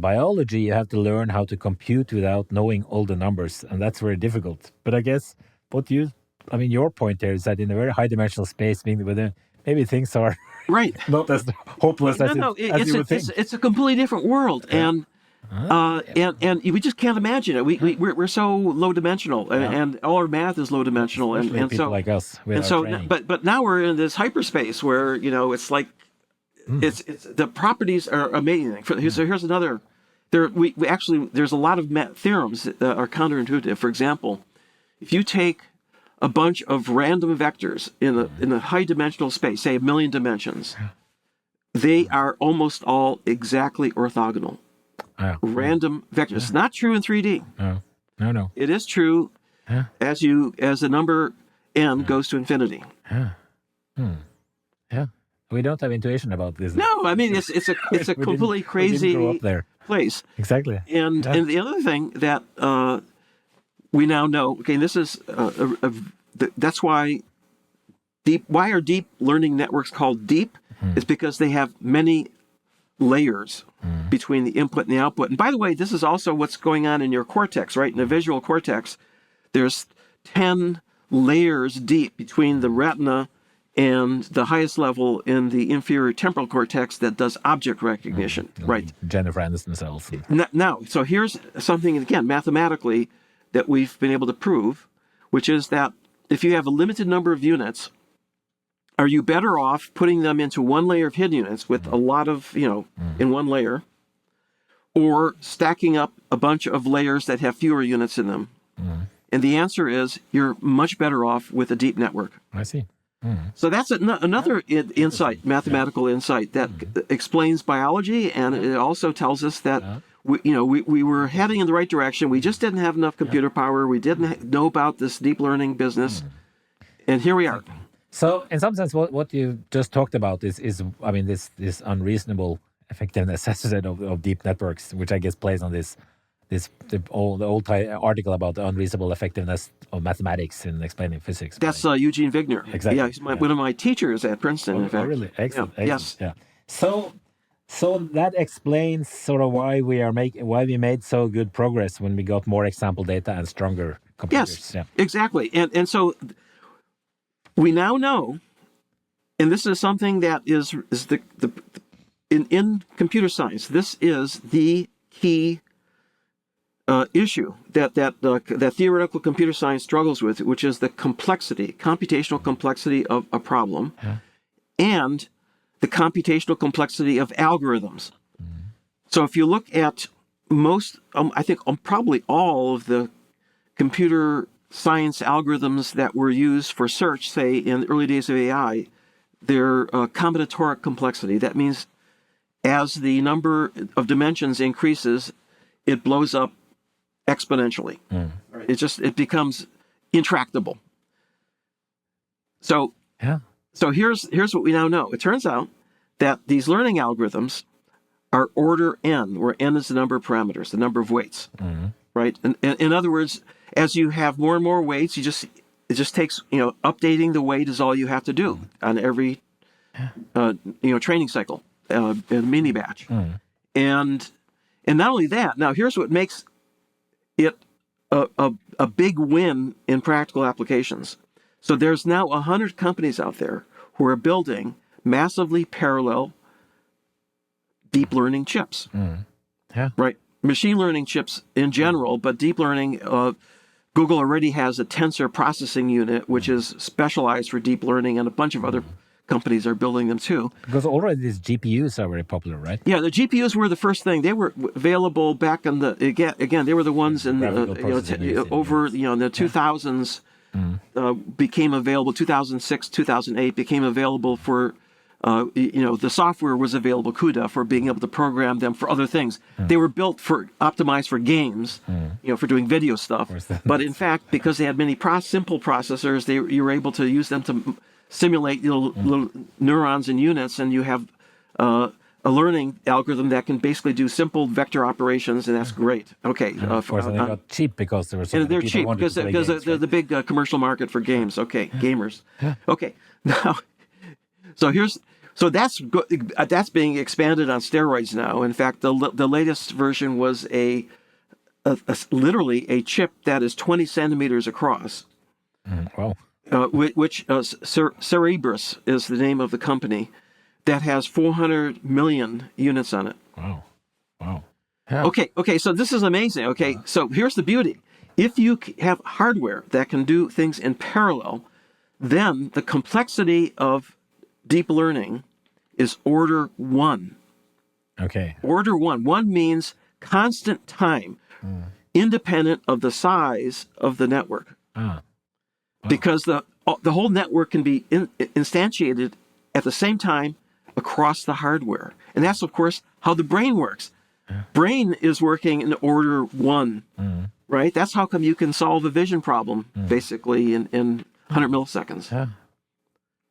biology, you have to learn how to compute without knowing all the numbers, and that's very difficult. But I guess your point there is that in a very high dimensional space, maybe things are... Right. Not as hopeless as you would think. It's a completely different world, and we just can't imagine it. We're so low dimensional, and all our math is low dimensional, and people so like us. But now we're in this hyperspace where it's like it's the properties are amazing. So here's another. There's a lot of theorems that are counterintuitive. For example, if you take a bunch of random vectors in a high dimensional space, say 1 million dimensions, they are almost all exactly orthogonal. Random vectors. It's not true in 3D. No. It is true as the number n goes to infinity. We don't have intuition about this. No, I mean it's a completely crazy place. Exactly. And the other thing that we now know, okay, this is that's why are deep learning networks called deep? It's because they have many layers between the input and the output. And by the way, this is also what's going on in your cortex, right? In the visual cortex, there's 10 layers deep between the retina and the highest level in the inferior temporal cortex that does object recognition, right? Jennifer Aniston cells. Now, so here's something, again, mathematically, that we've been able to prove, which is that if you have a limited number of units, are you better off putting them into one layer of hidden units with a lot of, in one layer, or stacking up a bunch of layers that have fewer units in them? And the answer is you're much better off with a deep network. I see. So that's another insight, mathematical insight that explains biology, and it also tells us that we were heading in the right direction. We just didn't have enough computer power. We didn't know about this deep learning business, and here we are. So, in some sense, what you just talked about is I mean, this unreasonable effectiveness, as I said, of deep networks, which I guess plays on the old article about the unreasonable effectiveness of mathematics in explaining physics. That's Eugene Wigner. Exactly. Yeah, he's one of my teachers at Princeton, in fact. Oh, really? Excellent. Yeah. Excellent. Yes. Yeah. So that explains sort of why we made so good progress when we got more example data and stronger computers. Yes, yeah. Exactly. And so we now know, and this is something that is in computer science, this is the key issue that theoretical computer science struggles with, which is the computational complexity of a problem, and the computational complexity of algorithms. So if you look at I think probably all of the computer science algorithms that were used for search, say in the early days of AI, they're combinatoric complexity. That means as the number of dimensions increases, it blows up exponentially. It becomes intractable. So here's what we now know. It turns out that these learning algorithms are order n, where n is the number of parameters, the number of weights, right? And in other words, as you have more and more weights, it just takes updating the weight is all you have to do on every training cycle, a mini batch, and not only that. Now here's what makes it a big win in practical applications. So there's now 100 companies out there who are building massively parallel deep learning chips. Right? Machine learning chips in general, but deep learning, Google already has a tensor processing unit, which is specialized for deep learning, and a bunch of other companies are building them too. Because already these GPUs are very popular, right? Yeah, the GPUs were the first thing. They were available back in again they were the ones in over in the 2000s became available. 2006, 2008 became available for the software was available, CUDA, for being able to program them for other things. They were built optimized for games, for doing video stuff. But in fact, because they had many simple processors, you were able to use them to simulate little neurons and units, and you have a learning algorithm that can basically do simple vector operations, and that's great. Okay. Of course, and they got cheap because there were so many they're people cheap wanted to play games, they're the big commercial market for games. Okay, gamers. Okay, now, so that's being expanded on steroids now. In fact, the latest version was literally a chip that is 20 centimeters across. Wow. Which Cerebrus is the name of the company, that has 400 million units on it. Wow. Yeah. Okay, so this is amazing. Okay, so here's the beauty. If you have hardware that can do things in parallel, then the complexity of deep learning is order 1. Okay. Order 1. 1 means constant time, independent of the size of the network. Because the whole network can be instantiated at the same time across the hardware. And that's, of course, how the brain works. Brain is working in order 1, right? That's how come you can solve a vision problem, basically, in 100 milliseconds.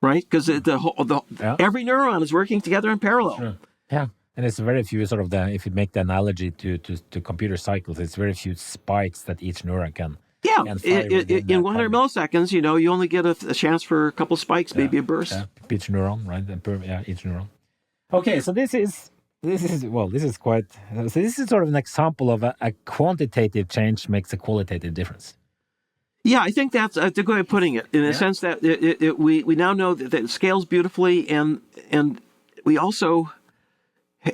Right? Because every neuron is working together in parallel. Sure. Yeah. And it's very few sort of if you make the analogy to computer cycles, it's very few spikes that each neuron can. Yeah, in 100 milliseconds, you only get a chance for a couple spikes, maybe a burst. Each neuron, right? Each neuron. Okay, so this is quite. So this is sort of an example of a quantitative change makes a qualitative difference. Yeah, I think that's a good way of putting it. In the sense that we now know that it scales beautifully, and we also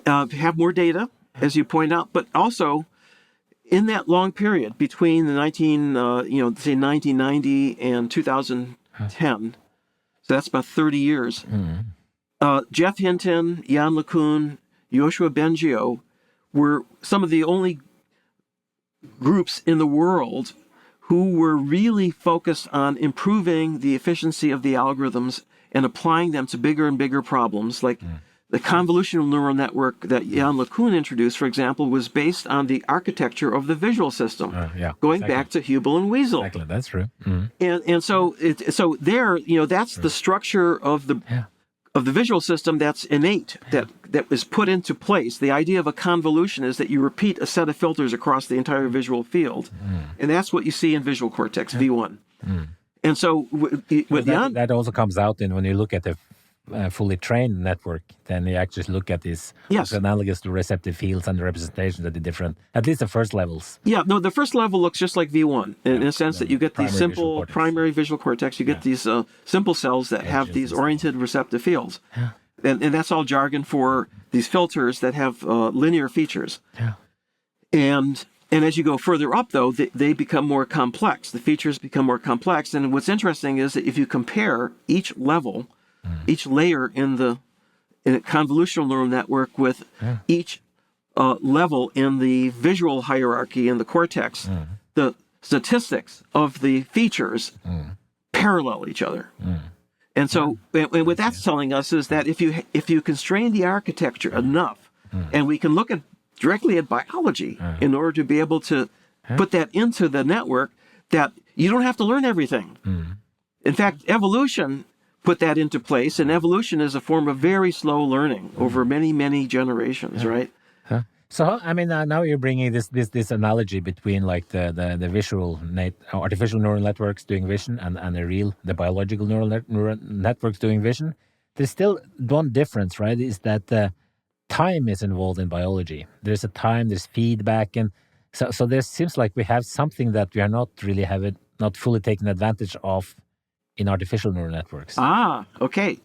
have more data, as you point out, but also, in that long period between the 1990 and 2010, so that's about 30 years, Geoff Hinton, Jan LeCun, Yoshua Bengio were some of the only groups in the world who were really focused on improving the efficiency of the algorithms and applying them to bigger and bigger problems. Like the convolutional neural network that Jan LeCun introduced, for example, was based on the architecture of the visual system, going back to Hubel and Wiesel. Exactly, that's true. And so there, that's the structure of the visual system that's innate, that is put into place. The idea of a convolution is that you repeat a set of filters across the entire visual field, and that's what you see in visual cortex V1. And so that also comes out in when you look at the fully trained network, then you actually look at this analogous to receptive fields and the representations at the different, at least the first levels. Yeah, no, the first level looks just like V1 in a sense that you get these simple primary visual cortex. You get these simple cells that have these oriented receptive fields. And that's all jargon for these filters that have linear features. And as you go further up, though, they become more complex. The features become more complex. And what's interesting is that if you compare each level, each layer in a convolutional neural network with each level in the visual hierarchy in the cortex, the statistics of the features parallel each other. And so and what that's telling us is that if you constrain the architecture enough, and we can look directly at biology in order to be able to put that into the network, that you don't have to learn everything. In fact, evolution put that into place, and evolution is a form of very slow learning over many, many generations, right? So, I mean, now you're bringing this analogy between like the visual artificial neural networks doing vision and the biological neural networks doing vision. There's still one difference, right? Is that time is involved in biology. There's a time, there's feedback, and so there seems like we have something that we are not fully taking advantage of in artificial neural networks. Okay.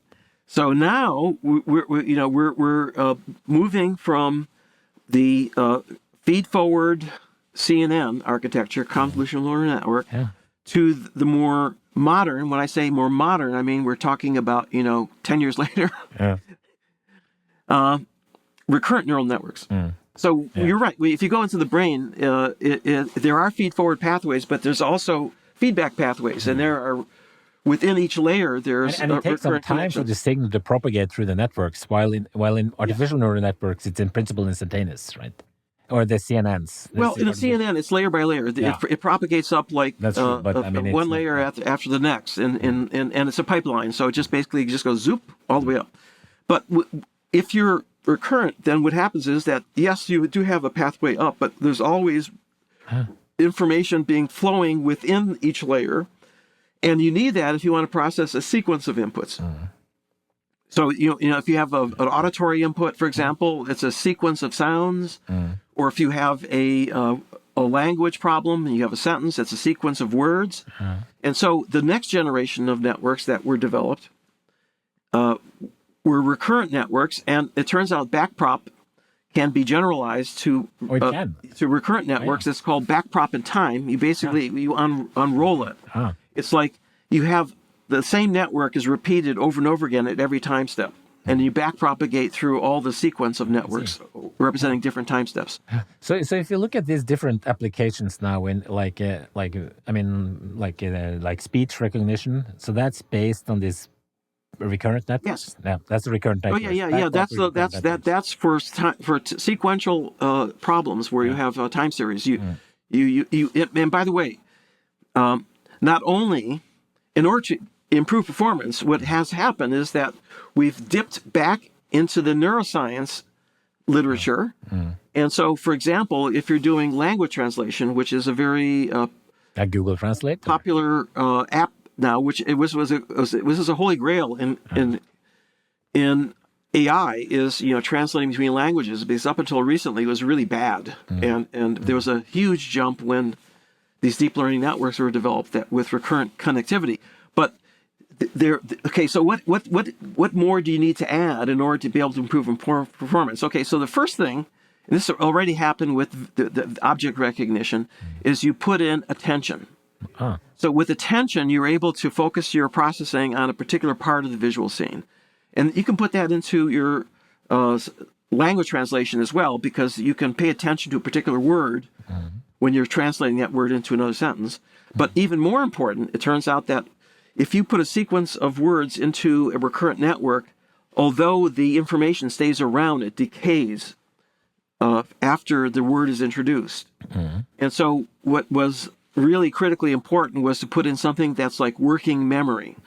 So now we're moving from the feed-forward CNN architecture, convolutional neural network, to the more modern. When I say more modern, I mean we're talking about 10 years later. Recurrent neural networks. So you're right. If you go into the brain, there are feed-forward pathways, but there's also feedback pathways, and there are. Within each layer, there's and it takes some time for the signal to propagate through the networks. While in artificial neural networks, it's in principle instantaneous, right? Or the CNNs. Well, in a CNN, it's layer by layer. It propagates up like one layer after the next, and it's a pipeline. So it just basically goes zoop all the way up. But if you're recurrent, then what happens is that yes, you do have a pathway up, but there's always information flowing within each layer. And you need that if you want to process a sequence of inputs. So, if you have an auditory input, for example, it's a sequence of sounds. Or if you have a language problem and you have a sentence, it's a sequence of words. And so the next generation of networks that were developed were recurrent networks. And it turns out backprop can be generalized to recurrent networks. It's called backprop in time. You basically you unroll it. It's like you have the same network is repeated over and over again at every time step, and you backpropagate through all the sequence of networks representing different time steps. So if you look at these different applications now in like speech recognition, so that's based on this recurrent networks. Yes. Yeah, that's a recurrent network. That's for sequential problems where you have time series. And by the way. Not only, in order to improve performance, what has happened is that we've dipped back into the neuroscience literature. And so, for example, if you're doing language translation, which is a very Google Translate popular app now, which it was a holy grail in AI, is translating between languages, because up until recently it was really bad, and there was a huge jump when these deep learning networks were developed with recurrent connectivity. But so what more do you need to add in order to be able to improve performance? Okay, so the first thing, and this already happened with the object recognition, is you put in attention. So with attention, you're able to focus your processing on a particular part of the visual scene. And you can put that into your language translation as well, because you can pay attention to a particular word when you're translating that word into another sentence. But even more important, it turns out that if you put a sequence of words into a recurrent network, although the information stays around, it decays after the word is introduced. And so what was really critically important was to put in something that's like working memory.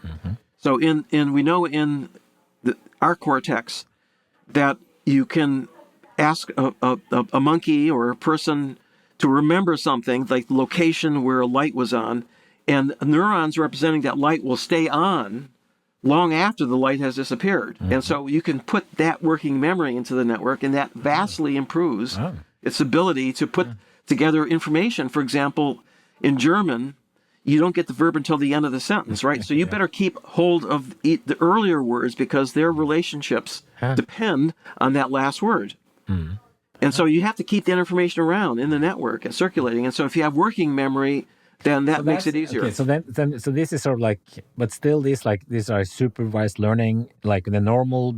So we know in our cortex that you can ask a monkey or a person to remember something, like the location where a light was on, and neurons representing that light will stay on long after the light has disappeared. And so you can put that working memory into the network, and that vastly improves its ability to put together information. For example, in German, you don't get the verb until the end of the sentence, right? So you better keep hold of the earlier words because their relationships depend on that last word. And so you have to keep that information around in the network and circulating. And so if you have working memory, then that makes it easier. Okay, so this is sort of like, but still these are supervised learning, like the normal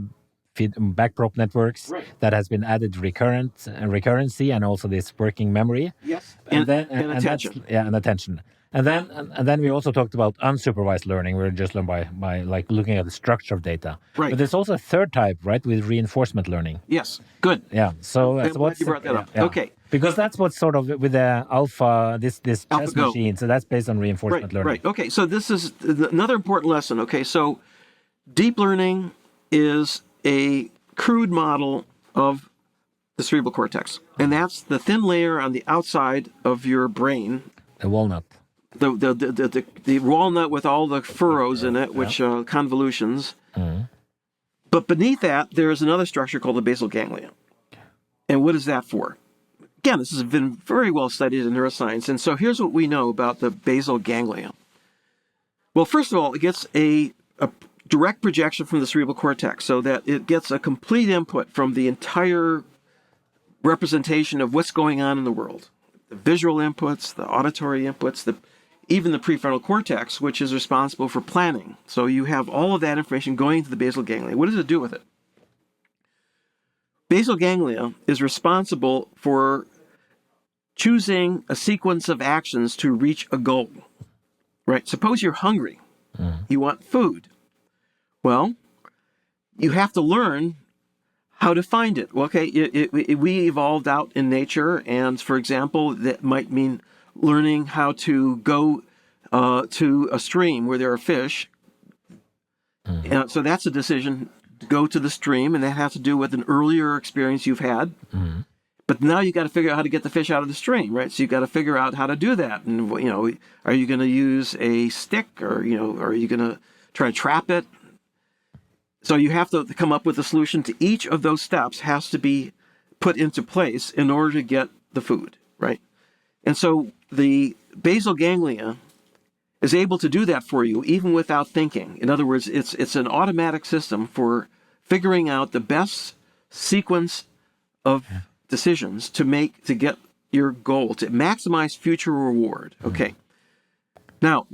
backprop networks that has been added recurrency and also this working memory. Yes, and attention. And attention. And then we also talked about unsupervised learning, where you just learn by like looking at the structure of data. Right. But there's also a third type, right, with reinforcement learning. Yes, good. Yeah. So I'm glad you brought that up. Yeah. Okay. Because that's what's sort of with the alpha, this chess AlphaGo. machine. So that's based on reinforcement learning. Right. Okay. So this is another important lesson. Okay. So deep learning is a crude model of the cerebral cortex, and that's the thin layer on the outside of your brain. The walnut. The walnut with all the furrows in it, which convolutions. But beneath that, there is another structure called the basal ganglia. And what is that for? Again, this has been very well studied in neuroscience. And so here's what we know about the basal ganglia. Well, first of all, it gets a direct projection from the cerebral cortex so that it gets a complete input from the entire representation of what's going on in the world. The visual inputs, the auditory inputs, even the prefrontal cortex, which is responsible for planning. So you have all of that information going to the basal ganglia. What does it do with it? Basal ganglia is responsible for choosing a sequence of actions to reach a goal. Right? Suppose you're hungry. You want food. Well, you have to learn how to find it. Well, okay, we evolved out in nature, and for example, that might mean learning how to go to a stream where there are fish. And so that's a decision to go to the stream, and that has to do with an earlier experience you've had. But now you got to figure out how to get the fish out of the stream, right? So you got to figure out how to do that. And are you going to use a stick, or are you going to try to trap it? So you have to come up with a solution to each of those steps. Has to be put into place in order to get the food, right? And so the basal ganglia is able to do that for you even without thinking. In other words, it's an automatic system for figuring out the best sequence of decisions to get your goal, to maximize future reward. Okay. Now,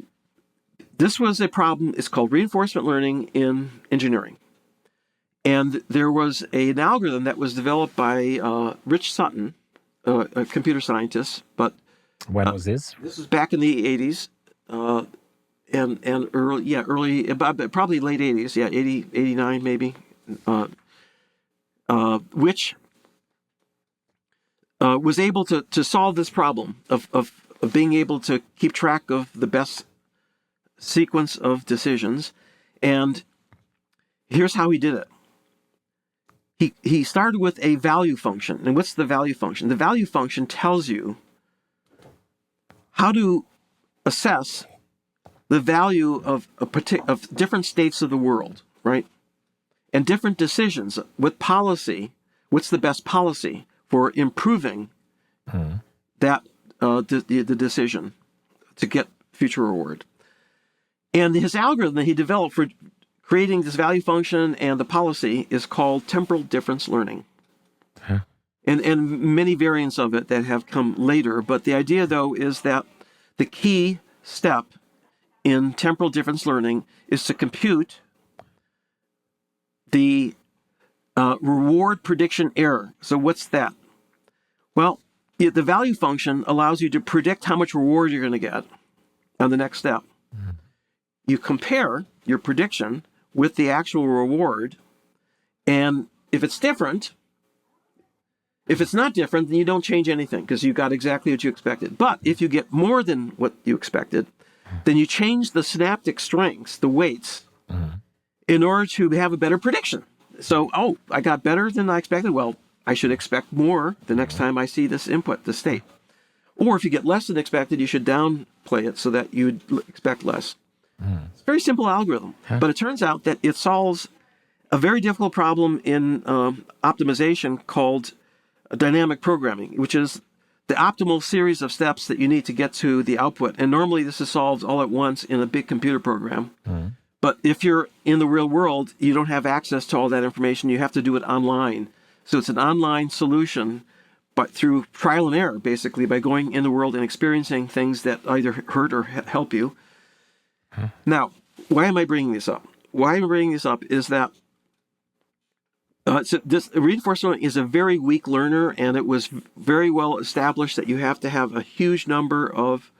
this was a problem. It's called reinforcement learning in engineering. And there was an algorithm that was developed by Rich Sutton, a computer scientist. But when was this? This was back in the 80s, and early, probably late 80s, 80, 89 maybe, which was able to solve this problem of being able to keep track of the best sequence of decisions. And here's how he did it. He started with a value function. And what's the value function? The value function tells you how to assess the value of different states of the world, right? And different decisions with policy. What's the best policy for improving that the decision to get future reward? And his algorithm that he developed for creating this value function and the policy is called temporal difference learning. And many variants of it that have come later. But the idea, though, is that the key step in temporal difference learning is to compute the reward prediction error. So what's that? Well, the value function allows you to predict how much reward you're going to get on the next step. You compare your prediction with the actual reward, and if it's not different, then you don't change anything because you got exactly what you expected. But if you get more than what you expected, then you change the synaptic strengths, the weights, in order to have a better prediction. So, I got better than I expected. Well, I should expect more the next time I see this input, the state. Or if you get less than expected, you should downplay it so that you'd expect less. It's a very simple algorithm, but it turns out that it solves a very difficult problem in optimization called dynamic programming, which is the optimal series of steps that you need to get to the output. And normally this is solved all at once in a big computer program. But if you're in the real world, you don't have access to all that information. You have to do it online. So it's an online solution, but through trial and error, basically, by going in the world and experiencing things that either hurt or help you. Now, why am I bringing this up? Why I'm bringing this up is that this reinforcement learning is a very weak learner, and it was very well established that you have to have a huge number of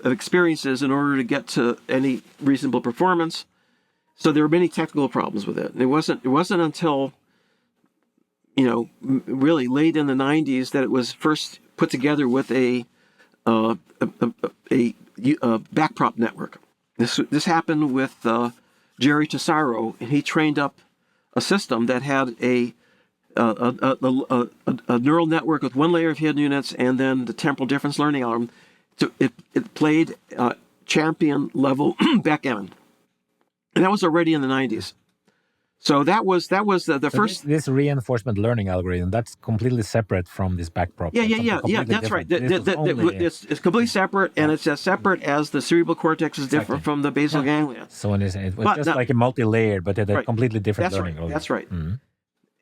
experiences in order to get to any reasonable performance. So there were many technical problems with it. And it wasn't until really late in the 90s that it was first put together with a backprop network. This happened with Jerry Tesaro, and he trained up a system that had a neural network with one layer of hidden units and then the temporal difference learning algorithm. So it played champion level backgammon, and that was already in the 90s. So that was the first. This reinforcement learning algorithm, that's completely separate from this backprop. Yeah. That's right. It's completely separate, and it's as separate as the cerebral cortex is different from the basal ganglia. So it was just like a multi-layered, but it had a completely different learning algorithm. That's right.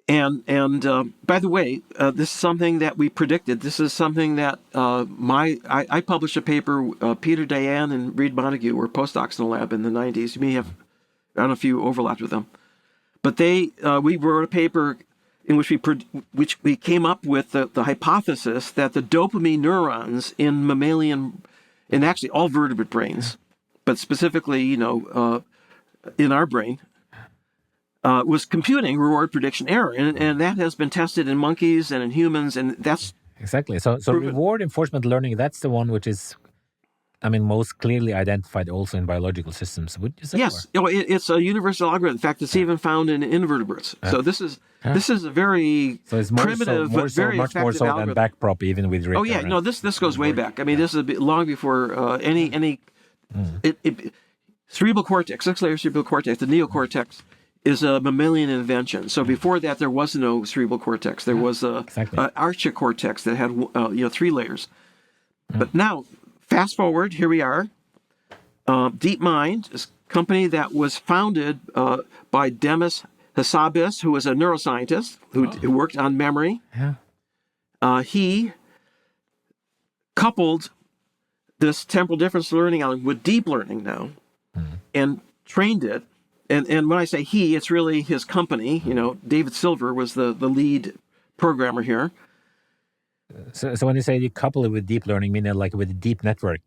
And by the way, this is something that we predicted. This is something that I published a paper. Peter Dayan and Reed Montague were postdocs in the lab in the 90s. You may have, I don't know if you overlapped with them, but we wrote a paper in which we came up with the hypothesis that the dopamine neurons in mammalian, in actually all vertebrate brains, but specifically in our brain, was computing reward prediction error, and that has been tested in monkeys and in humans, and that's exactly. So reward enforcement learning, that's the one which is, most clearly identified also in biological systems. Would you say? Yes, it's a universal algorithm. In fact, it's even found in invertebrates. So this is a very primitive but very much more so algorithm. Than backprop, even with recurrent. Oh yeah, no, this goes way back. This is long before any cerebral cortex, 6-layer cerebral cortex, the neocortex, is a mammalian invention. So before that, there was no cerebral cortex. There was a archicortex that had 3 layers. But now, fast forward, here we are. DeepMind is a company that was founded by Demis Hassabis, who was a neuroscientist who worked on memory. He coupled this temporal difference learning algorithm with deep learning now, and trained it. And when I say he, it's really his company. David Silver was the lead programmer here. So when you say you couple it with deep learning, meaning like with a deep network?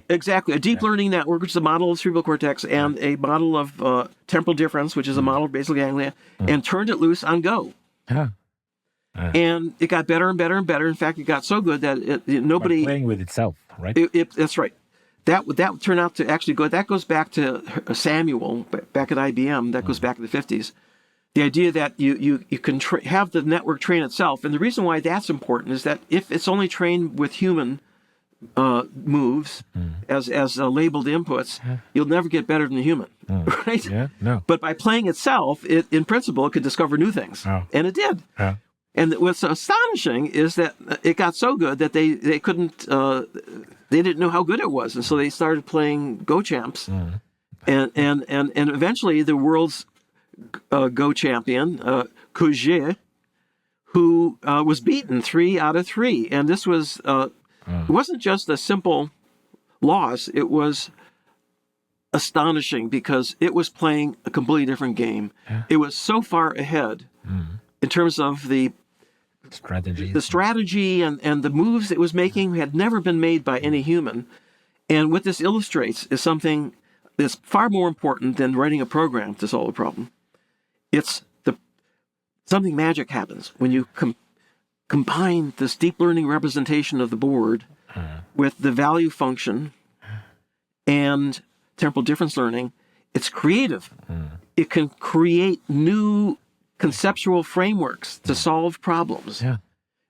Exactly. A deep learning network, which is a model of cerebral cortex, and a model of temporal difference, which is a model of basal ganglia, and turned it loose on Go. And it got better and better and better. In fact, it got so good that nobody... Playing with itself, right? That's right. That turned out to actually go. That goes back to Samuel back at IBM. That goes back to the 50s. The idea that you can have the network train itself, and the reason why that's important is that if it's only trained with human moves as labeled inputs, you'll never get better than the human, right? Yeah, no. But by playing itself, in principle, it could discover new things, and it did. And what's astonishing is that it got so good that they couldn't. They didn't know how good it was, and so they started playing Go champs, and eventually the world's Go champion, Kuji, who was beaten 3 out of 3, and this was it wasn't just a simple loss; it was astonishing because it was playing a completely different game. It was so far ahead in terms of the Strategies. the strategy and the moves it was making had never been made by any human. And what this illustrates is something that's far more important than writing a program to solve a problem. It's something magic happens when you combine this deep learning representation of the board with the value function and temporal difference learning. It's creative. It can create new conceptual frameworks to solve problems. Yeah.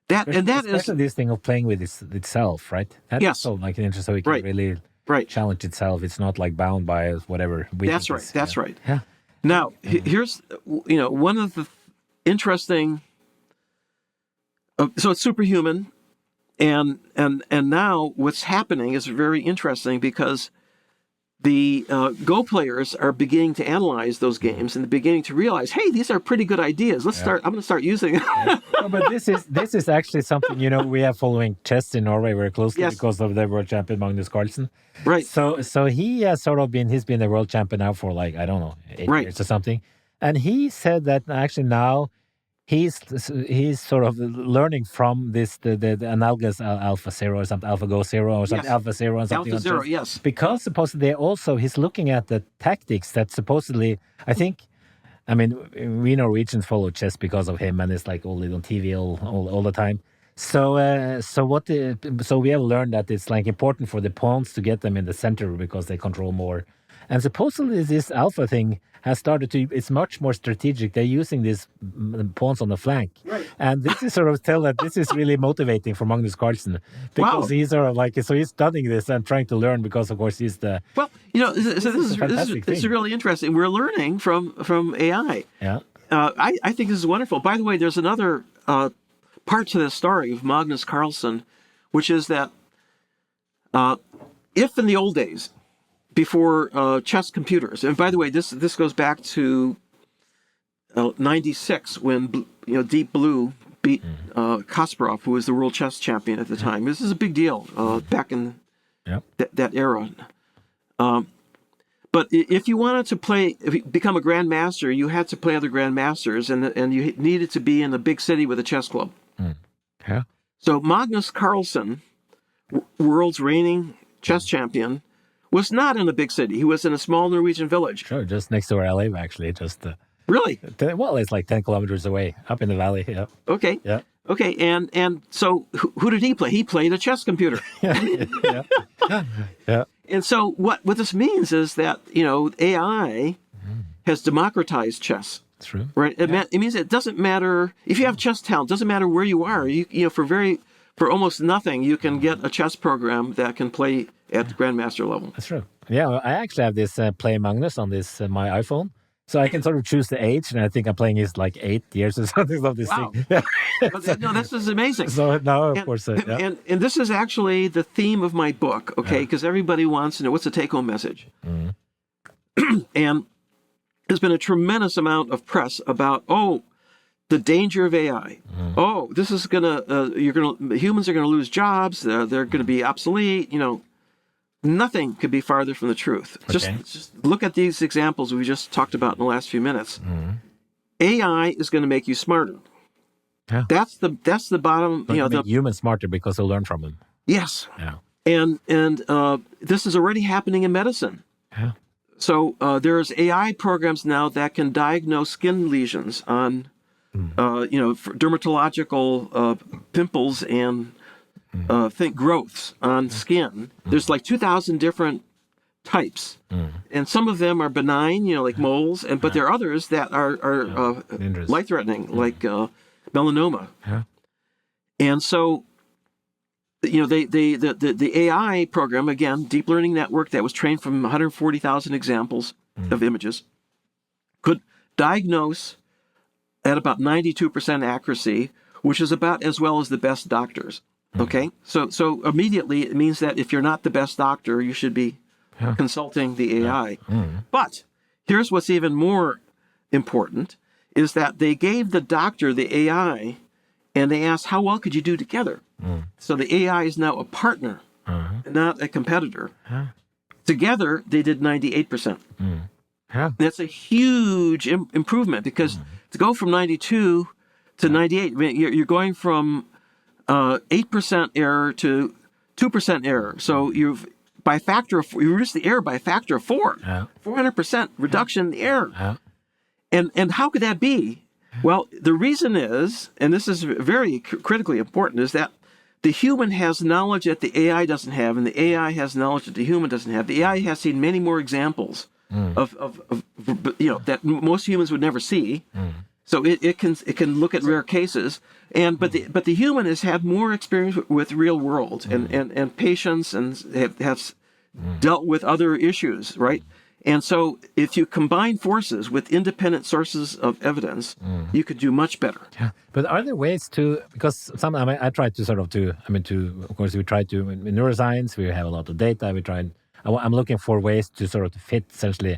Especially this thing of playing with itself, right? That's so like an interest, so it can really challenge itself. It's not like bound by whatever. That's right. That's right. Yeah. Now, here's one of the interesting. So it's superhuman, and now what's happening is very interesting because the Go players are beginning to analyze those games and they're beginning to realize, hey, these are pretty good ideas. Let's start. I'm going to start using it. No, but this is actually something we are following chess in Norway very closely because of the world champion Magnus Carlsen. Right. So he has he's been the world champion now for like, I don't know, 8 years or something, and he said that actually now he's sort of learning from this the analogous Alpha Zero or something, AlphaGo Zero or something, Alpha Zero and something. Alpha Zero, yes. Because supposedly he's looking at the tactics that supposedly, I think, I mean, we Norwegians follow chess because of him, and it's like all on TV all the time. So we have learned that it's like important for the pawns to get them in the center because they control more. And supposedly this alpha thing has started to, it's much more strategic. They're using these pawns on the flank. Right. And this is sort of tell that this is really motivating for Magnus Carlsen because he's sort of like, so he's studying this and trying to learn because of course he's the... Well, this is really interesting. We're learning from AI. Yeah. I think this is wonderful. By the way, there's another part to this story of Magnus Carlsen, which is that if in the old days, before chess computers, and by the way, this goes back to 96 when Deep Blue beat Kasparov, who was the world chess champion at the time. This is a big deal back in that era. But if you wanted to become a grandmaster, you had to play other grandmasters, and you needed to be in a big city with a chess club. Yeah. So Magnus Carlsen, world's reigning chess champion, was not in a big city. He was in a small Norwegian village. Sure, just next to where I live, actually. Just really? Well, it's like 10 kilometers away, up in the valley. Yeah. Okay. Yeah. Okay, and so who did he play? He played a chess computer. Yeah. And so what this means is that AI has democratized chess. True. Right. It means it doesn't matter if you have chess talent. Doesn't matter where you are. For almost nothing, you can get a chess program that can play at the grandmaster level. That's true. Yeah, I actually have this Play Magnus on this my iPhone, so I can sort of choose the age, and I think I'm playing is like 8 years or something of this thing. No, this is amazing. So now, of course, and this is actually the theme of my book. Okay, because everybody wants to know what's the take-home message, and there's been a tremendous amount of press about the danger of AI. This is humans are gonna lose jobs. They're gonna be obsolete. Nothing could be farther from the truth. Okay. Just look at these examples we just talked about in the last few minutes. AI is going to make you smarter. Yeah. That's the bottom. Make humans smarter because they'll learn from them. Yes. Yeah. And this is already happening in medicine. Yeah. So there's AI programs now that can diagnose skin lesions on, for dermatological pimples and growths on skin. There's like 2,000 different types, and some of them are benign, like moles, but there are others that are life-threatening, like melanoma. Yeah. And so, the AI program, again, deep learning network that was trained from 140,000 examples of images, could diagnose at about 92% accuracy, which is about as well as the best doctors. Okay, so immediately it means that if you're not the best doctor, you should be consulting the AI. But here's what's even more important, is that they gave the doctor the AI, and they asked, how well could you do together? So the AI is now a partner, not a competitor. Together, they did 98%. That's a huge improvement, because to go from 92 to 98. I mean, you're going from 8% error to 2% error. So you reduce the error by a factor of 4. 400% reduction in the error. And how could that be? Well, the reason is, and this is very critically important, is that the human has knowledge that the AI doesn't have, and the AI has knowledge that the human doesn't have. The AI has seen many more examples of that most humans would never see. So it can look at rare cases, but the human has had more experience with real world and patience, and have dealt with other issues, right? And so if you combine forces with independent sources of evidence, you could do much better. Yeah. But are there ways to, because I try to of course we try to, in neuroscience, we have a lot of data, I'm looking for ways to sort of fit essentially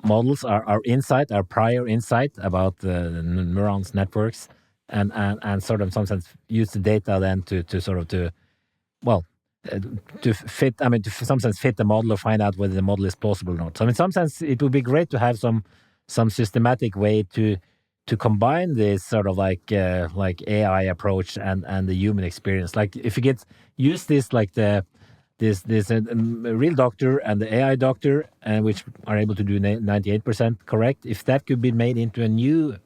models, our insight, our prior insight about the neurons networks, and sort of in some sense use the data then to fit, to some sense fit the model or find out whether the model is plausible or not. So in some sense, it would be great to have some systematic way to combine this sort of like AI approach and the human experience. Like if you use this like this real doctor and the AI doctor, which are able to do 98% correct, if that could be made into a new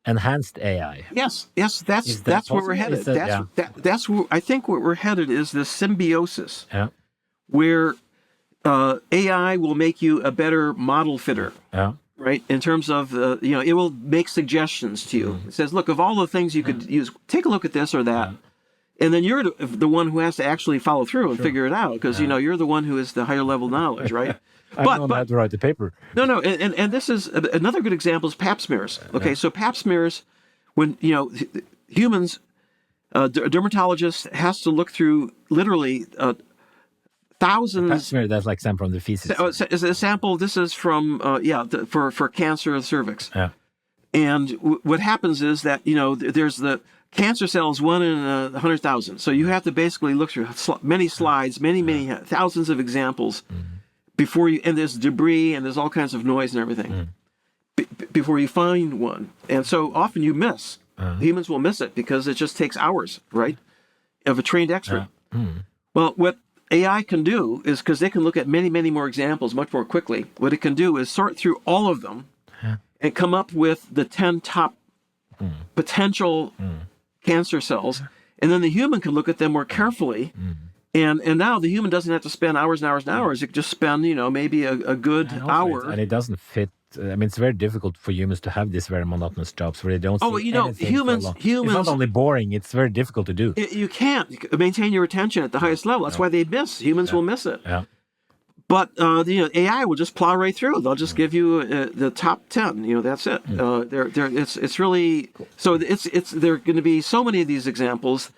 enhanced AI. Yes, that's where we're headed. That's where I think what we're headed is this symbiosis, where AI will make you a better model fitter, right? In terms of it will make suggestions to you. It says, look, of all the things you could use, take a look at this or that, and then you're the one who has to actually follow through and figure it out, because you're the one who is the higher level knowledge, right? I don't have to write the paper. No, and this is another good example is pap smears. Okay, so pap smears, when humans, a dermatologist has to look through literally thousands. Pap smear, that's like sample from the feces. Is a sample. This is from for cancer of the cervix. Yeah. And what happens is that there's the cancer cells 1 in 100,000. So you have to basically look through many slides, many thousands of examples. Before you, and there's debris and there's all kinds of noise and everything before you find one. And so often you miss. Humans will miss it because it just takes hours, right, of a trained expert. Well, what AI can do is, because they can look at many more examples much more quickly, what it can do is sort through all of them and come up with the 10 top potential cancer cells. And then the human can look at them more carefully. And now the human doesn't have to spend hours and hours and hours. It can just spend, maybe a good hour. And it doesn't fit. It's very difficult for humans to have these very monotonous jobs where they don't see anything humans. It's not only boring, it's very difficult to do. You can't maintain your attention at the highest level. That's why they miss. Humans will miss it. Yeah. But AI will just plow right through. They'll just give you the top 10. That's it. It's really cool. So it's there are going to be so many of these examples.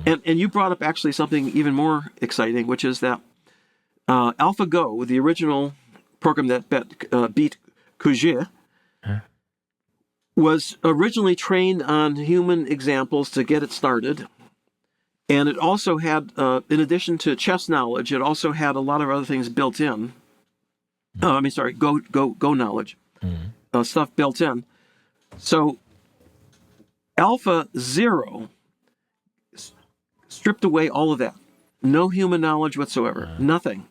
And you brought up actually something even more exciting, which is that AlphaGo, the original program that beat Cuvier, was originally trained on human examples to get it started. And it also had, in addition to chess knowledge, it also had a lot of other things built in. Go knowledge, stuff built in. So Alpha 0 stripped away all of that. No human knowledge whatsoever. Nothing.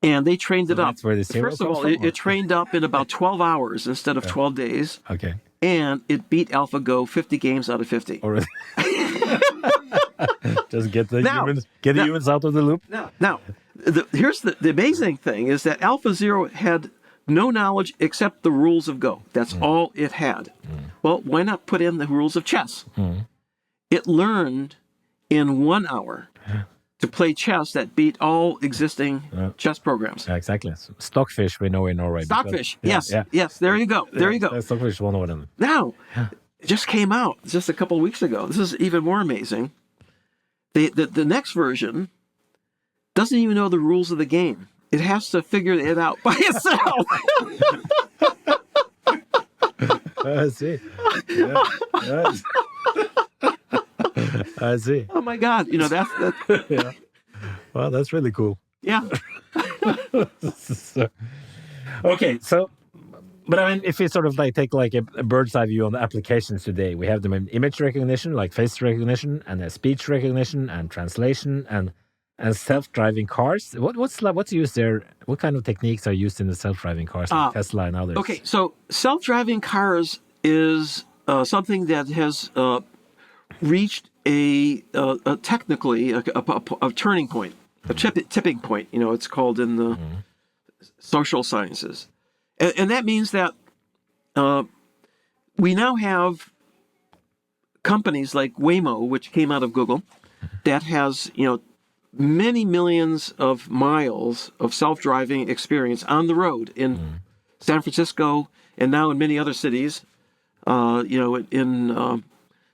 And they trained it up. First of all, it trained up in about 12 hours instead of 12 days. Okay. And it beat AlphaGo 50 games out of 50. Just get the humans out of the loop. Now, here's the amazing thing is that Alpha 0 had no knowledge except the rules of Go. That's all it had. Well, why not put in the rules of chess? It learned in 1 hour to play chess that beat all existing chess programs. Yeah, exactly. Stockfish, we know in Norway. Stockfish, yes. There you go. Stockfish, one of them. Now, it just came out just a couple of weeks ago. This is even more amazing. The next version doesn't even know the rules of the game. It has to figure it out by itself. I see. Yeah. I see. Oh my God! That's yeah. Well, that's really cool. Yeah. Okay, so But I mean, if we sort of like take like a bird's eye view on the applications today, we have them in image recognition, like face recognition, and speech recognition, and translation, and self-driving cars. What's used there? What kind of techniques are used in the self-driving cars, like Tesla and others? Okay, so self-driving cars is something that has reached a technically a turning point, a tipping point. You know, it's called in the social sciences, and that means that we now have companies like Waymo, which came out of Google, that has many millions of miles of self-driving experience on the road in San Francisco and now in many other cities. In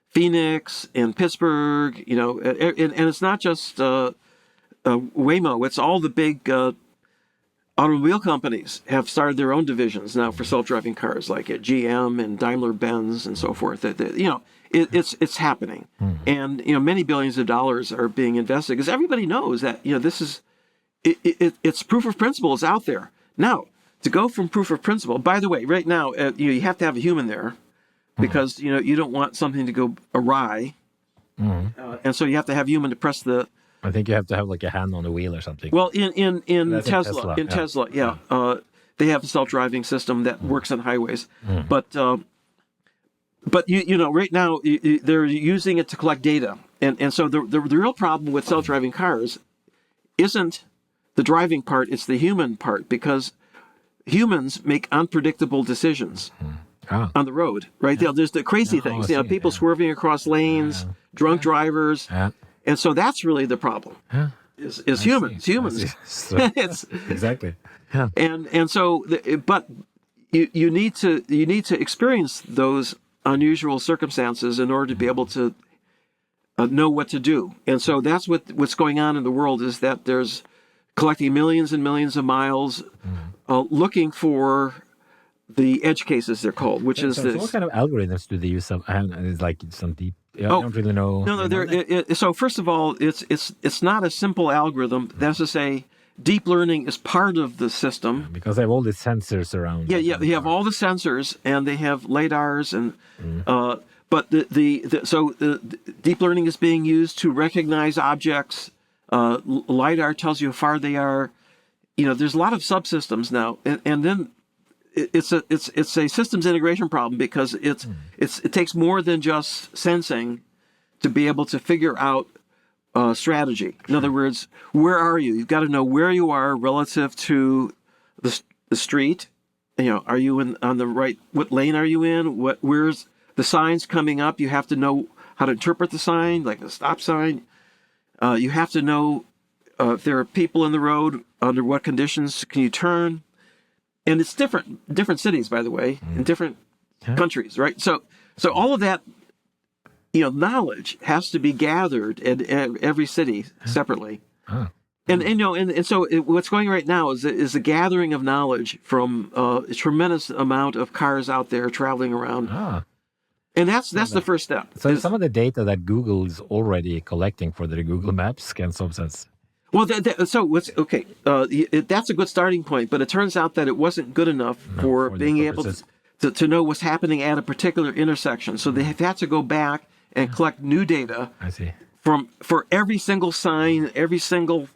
Phoenix and Pittsburgh, and it's not just Waymo. It's all the big automobile companies have started their own divisions now for self-driving cars, like at GM and Daimler-Benz and so forth. It's happening, and many billions of dollars are being invested because everybody knows that this is it's proof of principle is out there now. To go from proof of principle, by the way, right now you have to have a human there because you don't want something to go awry, and so you have to have human to press the. I think you have to have like a hand on the wheel or something. Well, in Tesla, they have a self-driving system that works on highways, but right now they're using it to collect data, and so the real problem with self-driving cars isn't the driving part; it's the human part, because humans make unpredictable decisions on the road. Right? There's the crazy things, people swerving across lanes, drunk drivers. And so that's really the problem. Is humans. So, exactly. Yeah. And so, but you need to experience those unusual circumstances in order to be able to know what to do. And so that's what's going on in the world, is that there's collecting millions and millions of miles, looking for the edge cases, they're called, which is this. What kind of algorithms do they use? It's like some deep. I don't really know. No. So first of all, it's not a simple algorithm. That's to say, deep learning is part of the system because they have all these sensors around. Yeah. They have all the sensors, and they have lidars, and but the deep learning is being used to recognize objects. Lidar tells you how far they are. There's a lot of subsystems now, and then. It's a systems integration problem because it takes more than just sensing to be able to figure out strategy. In other words, where are you? You've got to know where you are relative to the street. Are you on the right? What lane are you in? Where's the signs coming up? You have to know how to interpret the sign, like a stop sign. You have to know if there are people in the road. Under what conditions can you turn? And it's different cities, by the way, in different countries, right? So all of that, knowledge has to be gathered in every city separately. And so what's going right now is a gathering of knowledge from a tremendous amount of cars out there traveling around. And that's the first step. So some of the data that Google is already collecting for their Google Maps can subsets. Well, so what's okay? That's a good starting point, but it turns out that it wasn't good enough for being able to know what's happening at a particular intersection. So they have had to go back and collect new data. I see. For every single sign, every single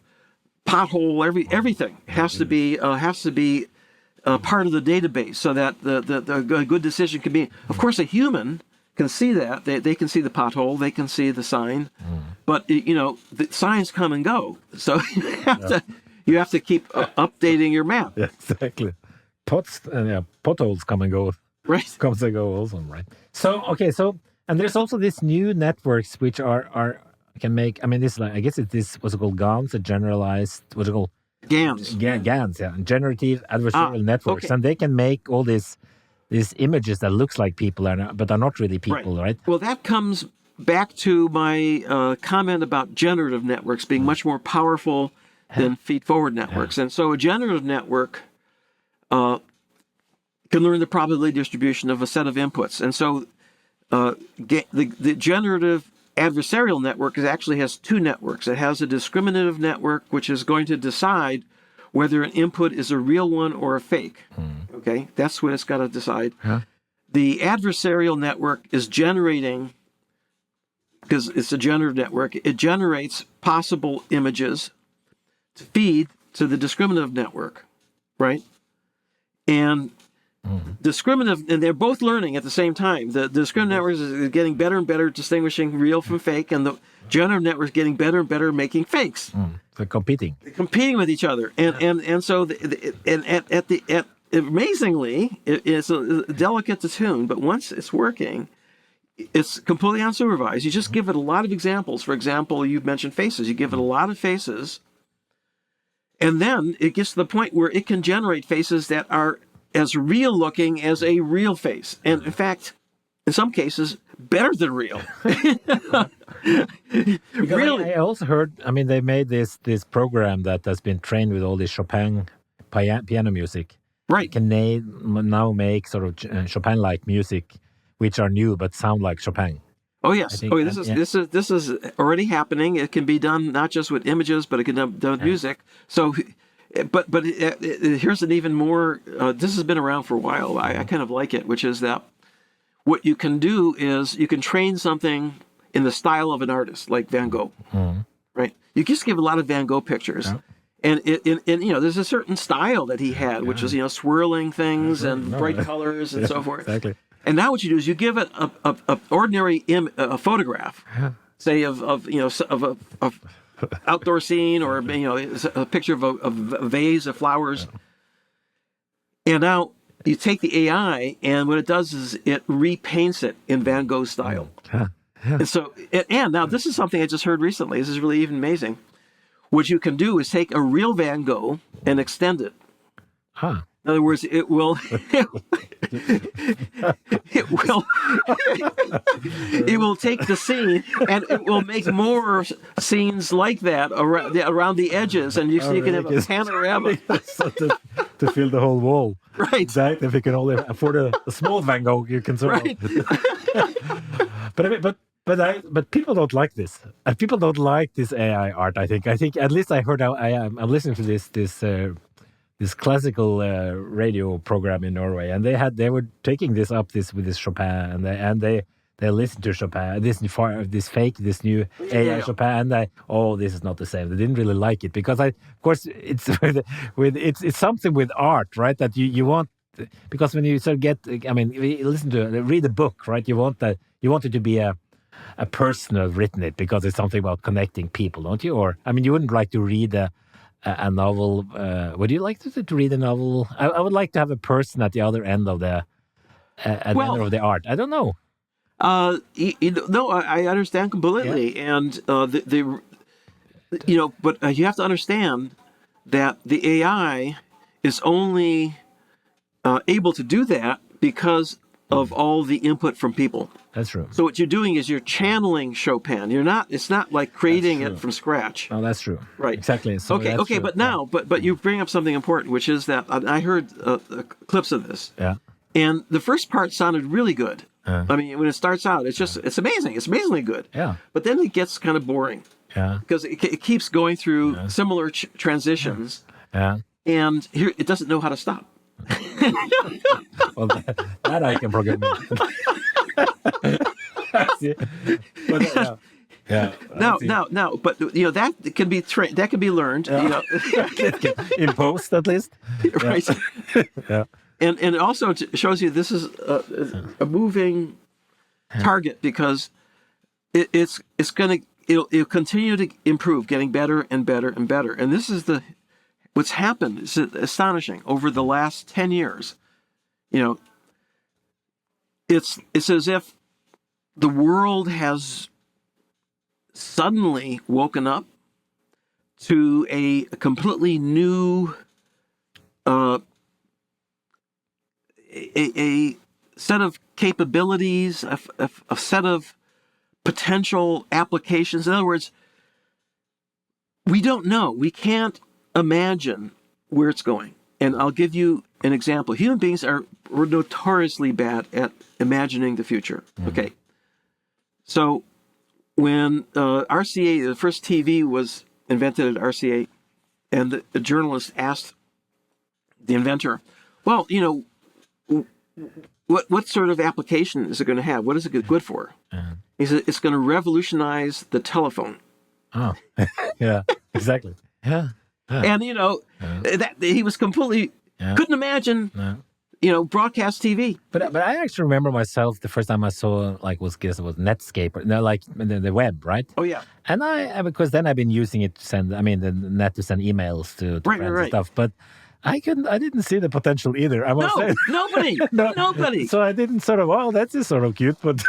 pothole, everything has to be part of the database, so that the good decision can be. Of course, a human can see that. They can see the pothole, they can see the sign, but the signs come and go. So you have to keep updating your map. Yeah, exactly. Potholes come and go. Right. Comes and go also, right? So and there's also these new networks which are can make. I mean, this I guess it's this what's it called GANs, a generalized what's it called GANs. GANs, yeah, generative adversarial networks, and they can make all these images that looks like people but are not really people, right? Well, that comes back to my comment about generative networks being much more powerful than feed-forward networks. And so a generative network can learn the probability distribution of a set of inputs. And so the generative adversarial network actually has two networks. It has a discriminative network, which is going to decide whether an input is a real one or a fake. Okay, that's what it's got to decide. Yeah. The adversarial network is generating, because it's a generative network, it generates possible images to feed to the discriminative network, right? And discriminative, and they're both learning at the same time. The discriminative network is getting better and better at distinguishing real from fake, and the generative network is getting better and better at making fakes. They're competing. They're competing with each other, and so amazingly, it's delicate to tune, but once it's working, it's completely unsupervised. You just give it a lot of examples. For example, you mentioned faces. You give it a lot of faces, and then it gets to the point where it can generate faces that are as real looking as a real face. And in fact, in some cases, better than real. Really? I also heard, I mean, they made this program that has been trained with all this Chopin piano music. Right. Can they now make sort of Chopin-like music, which are new but sound like Chopin? Oh yes. Think, This is already happening. It can be done not just with images, but it can be done with music. So, but here's an even more. This has been around for a while. I kind of like it, which is that what you can do is you can train something in the style of an artist, like Van Gogh. Right. You just give a lot of Van Gogh pictures. Yeah. And there's a certain style that he had, which is swirling things and bright colors and so forth. Exactly. And now what you do is you give it a ordinary a photograph, say of a outdoor scene, or a picture of a vase of flowers. And now you take the AI, and what it does is it repaints it in Van Gogh style. And so, and now this is something I just heard recently. This is really even amazing. What you can do is take a real Van Gogh and extend it. In other words, it will it will take the scene and it will make more scenes like that around the edges, and you can have a panorama to fill the whole wall. Right. Exactly. If you can only afford a small Van Gogh, you can sort of. But people don't like this. People don't like this AI art. I think at least I heard. I'm listening to this classical radio program in Norway, and they were taking this with this Chopin, and they listened to Chopin, this new AI Chopin, and this is not the same. They didn't really like it because of course it's it's something with art, right? That you want, because when you sort of read a book, right? You want it to be a person who's written it because it's something about connecting people, don't you? Or you wouldn't like to read a novel. Would you like to read a novel? I would like to have a person at the other end of the end of the art. I don't know. No, I understand completely, and but you have to understand that the AI is only able to do that because of all the input from people. That's true. So what you're doing is you're channeling Chopin. It's not like creating it from scratch. Oh, that's true. Right. Exactly. So okay. But you bring up something important, which is that I heard clips of this. Yeah. And the first part sounded really good. When it starts out, it's amazing. It's amazingly good. Yeah. But then it gets kind of boring. Yeah. Because it keeps going through similar transitions. Yeah. And here it doesn't know how to stop. Well, that I can program. But that can be that can be learned. In post, at least. Right. Yeah. And it also shows you this is a moving target, because it'll continue to improve, getting better and better and better. And this is what's happened is astonishing over the last 10 years. It's as if the world has suddenly woken up to a completely new a set of capabilities, a set of potential applications. In other words, we don't know. We can't imagine where it's going. And I'll give you an example. Human beings we're notoriously bad at imagining the future. Okay. So when RCA, the first TV was invented at RCA, and the journalist asked the inventor, Well, what sort of application is it going to have? What is it good for? He said it's going to revolutionize the telephone. Oh, yeah, exactly. Yeah. And that he was completely couldn't imagine broadcast TV. But I actually remember myself the first time I saw was Netscape, like the web, right? Oh yeah. And because then I've been using it to send, the net to send emails to friends and stuff. But I didn't see the potential either. I must say. Nobody. Nobody. So I didn't that is sort of cute, but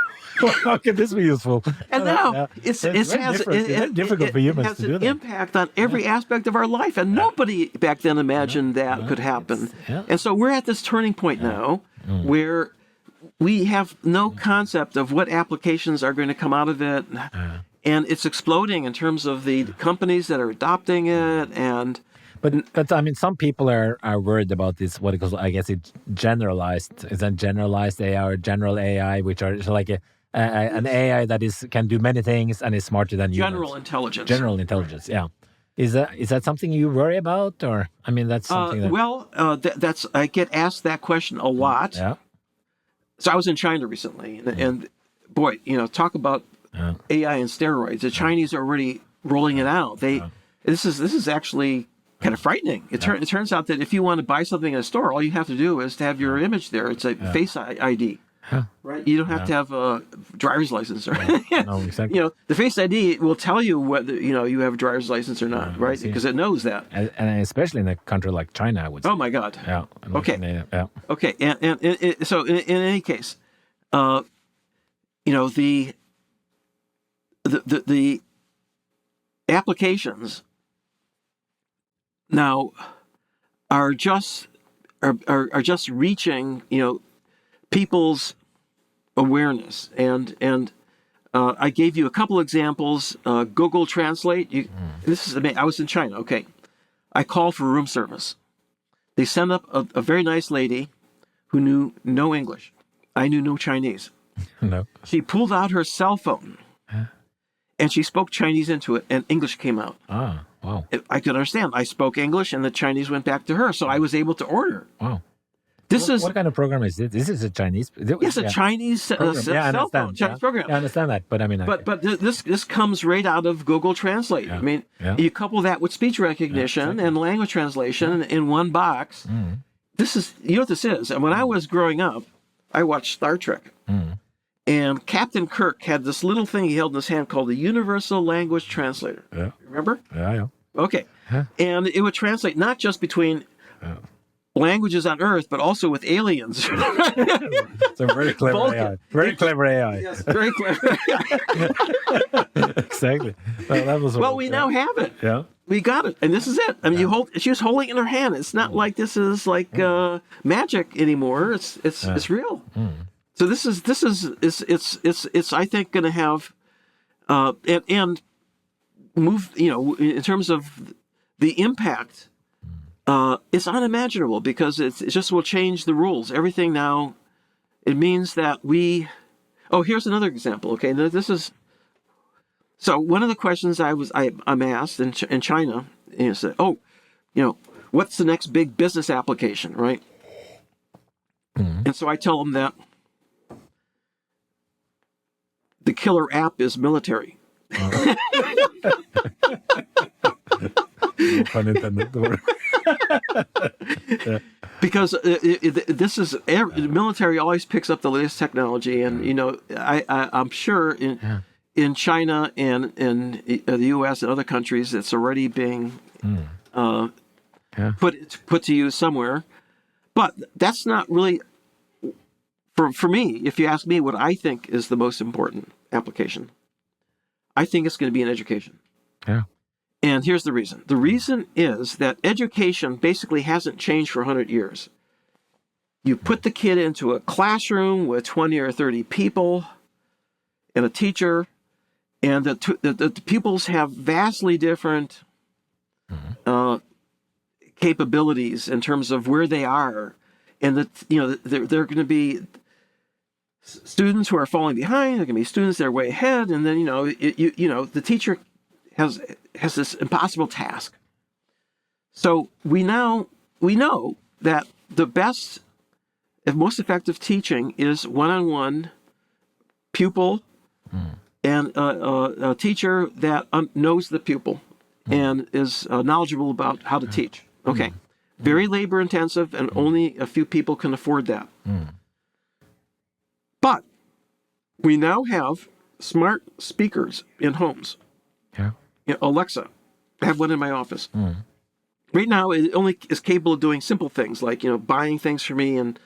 how can this be useful? And now it's difficult for humans to do that. It has an impact on every aspect of our life, and nobody back then imagined that could happen. And so we're at this turning point now where we have no concept of what applications are going to come out of it, and it's exploding in terms of the companies that are adopting it. And But some people are worried about this. What it goes, I guess it's generalized. Is that generalized AI or general AI, which are like an AI that can do many things and is smarter than humans? General intelligence. General intelligence. Yeah. Is that something you worry about, or that's something that? I get asked that question a lot. Yeah. So I was in China recently, and boy, talk about AI and steroids. The Chinese are already rolling it out. This is actually kind of frightening. It turns out that if you want to buy something in a store, all you have to do is to have your image there. It's a Face ID, right? You don't have to have a driver's license, right? No, exactly. The Face ID will tell you whether you have a driver's license or not, right? Because it knows that. And especially in a country like China, I would say. Oh my God. Yeah. Okay. Okay. And so in any case, the applications now are just reaching people's awareness, and I gave you a couple examples. Google Translate. This is amazing. I was in China. Okay, I called for room service. They sent up a very nice lady who knew no English. I knew no Chinese. No. She pulled out her cell phone. And she spoke Chinese into it, and English came out. Ah, wow. I could understand. I spoke English, and the Chinese went back to her, so I was able to order. Wow. What kind of program is this? This is a Chinese. Yes, a Chinese cell phone, Chinese program. Yeah, I understand that, but But this comes right out of Google Translate. Yeah. You couple that with speech recognition and language translation in one box. This is what this is. And when I was growing up, I watched Star Trek. And Captain Kirk had this little thing he held in his hand called the Universal Language Translator. Yeah. Remember? Yeah. Okay. And it would translate not just between languages on Earth, but also with aliens. It's a very clever AI. Very clever AI. Yes, very clever. Exactly. We now have it. Yeah. We got it, and this is it. I mean, she was holding it in her hand. It's not like this is like magic anymore. It's real. So this is I think going to have and move in terms of the impact. It's unimaginable because it just will change the rules. Everything now, it means that we. Oh, here's another example. Okay, this is. So one of the questions I'm asked in China is, what's the next big business application, right? And so I tell them that the killer app is military. Pun intended. Because this is the military always picks up the latest technology, and I'm sure in China and in the U.S. and other countries, it's already being put to use somewhere. But that's not really for me. If you ask me, what I think is the most important application, I think it's going to be in education. Yeah. And here's the reason. The reason is that education basically hasn't changed for 100 years. You put the kid into a classroom with 20 or 30 people and a teacher, and the pupils have vastly different capabilities in terms of where they are. And they're going to be students who are falling behind. They're going to be students that are way ahead. And then, the teacher has this impossible task. So we know that the best and most effective teaching is one-on-one pupil and a teacher that knows the pupil and is knowledgeable about how to teach. Okay. Very labor intensive, and only a few people can afford that. But we now have smart speakers in homes. Yeah. Alexa, I have one in my office. Right now, it only is capable of doing simple things like, buying things for me and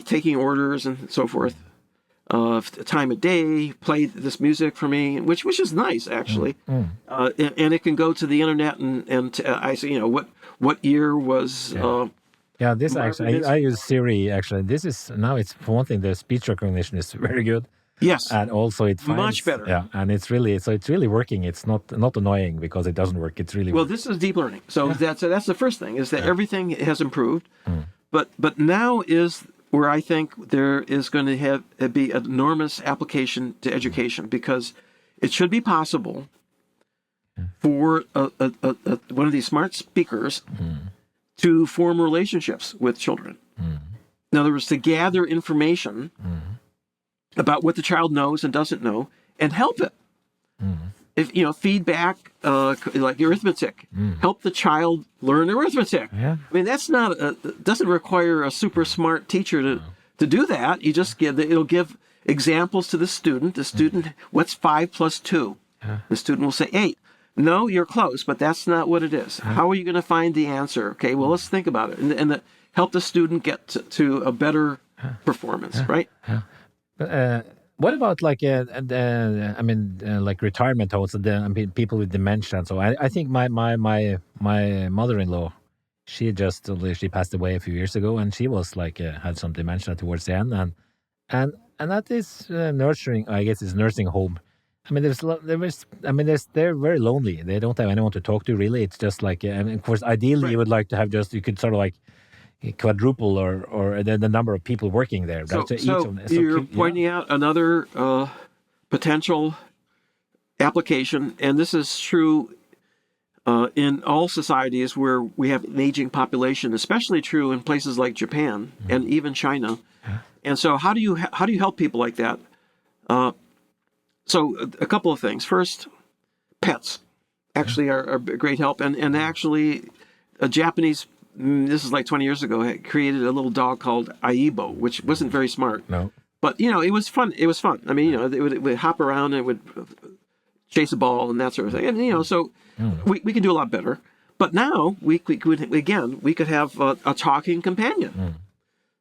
taking orders and so forth. Time of day, play this music for me, which is nice actually. And it can go to the internet and I say, what year was. This actually, I use Siri actually. This is now, it's for one thing, the speech recognition is very good. Yes, and also it finds, much better. Yeah, and it's really working. It's not annoying because it doesn't work. It's really well. working. This is deep learning, so that's the first thing is that everything has improved. But now is where I think there is going to be an enormous application to education, because it should be possible for one of these smart speakers to form relationships with children. In other words, to gather information about what the child knows and doesn't know and help it. If feedback, like arithmetic, help the child learn arithmetic. I mean, that's not doesn't require a super smart teacher to do that. You just it'll give examples to the student. The student, what's 5 plus 2? The student will say 8. No, you're close, but that's not what it is. How are you going to find the answer? Okay, well, let's think about it, and help the student get to a better performance, right? What about like like retirement homes and people with dementia? And so I think my mother-in-law, she passed away a few years ago, and she was like had some dementia towards the end, and that is nurturing. I guess it's nursing home. I mean, they're very lonely. They don't have anyone to talk to really. It's just like, and of course, ideally you would like to have you could sort of like quadruple or the number of people working there. So you're pointing out another potential application, and this is true in all societies where we have an aging population, especially true in places like Japan and even China. And so how do you help people like that? So a couple of things. First, pets actually are a great help, and actually a Japanese, this is like 20 years ago, created a little dog called Aibo, which wasn't very smart. No. But, it was fun. It was fun. I mean, it would hop around and it would chase a ball and that sort of thing. And, so we can do a lot better. But now we could have a talking companion.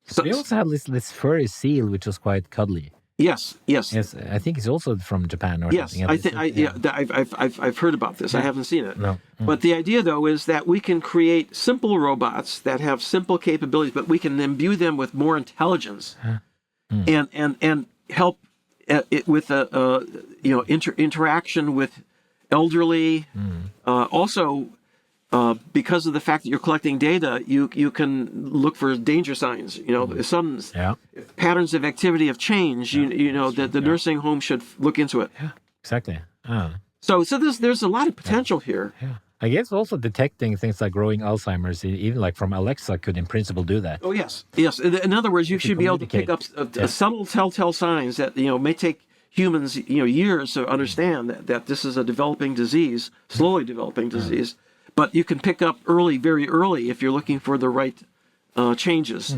So we also have this furry seal, which was quite cuddly. Yes. I think it's also from Japan or something. I've heard about this. I haven't seen it. No. But the idea, though, is that we can create simple robots that have simple capabilities, but we can imbue them with more intelligence, and help it with interaction with elderly. Also, because of the fact that you're collecting data, you can look for danger signs. Some patterns of activity have changed. That the nursing home should look into it. Yeah, exactly. So there's a lot of potential here. Yeah. I guess also detecting things like growing Alzheimer's, even like from Alexa, could in principle do that. Oh yes. In other words, you should be able to pick up subtle telltale signs that may take humans years to understand that this is a developing disease, slowly developing disease. But you can pick up very early if you're looking for the right changes.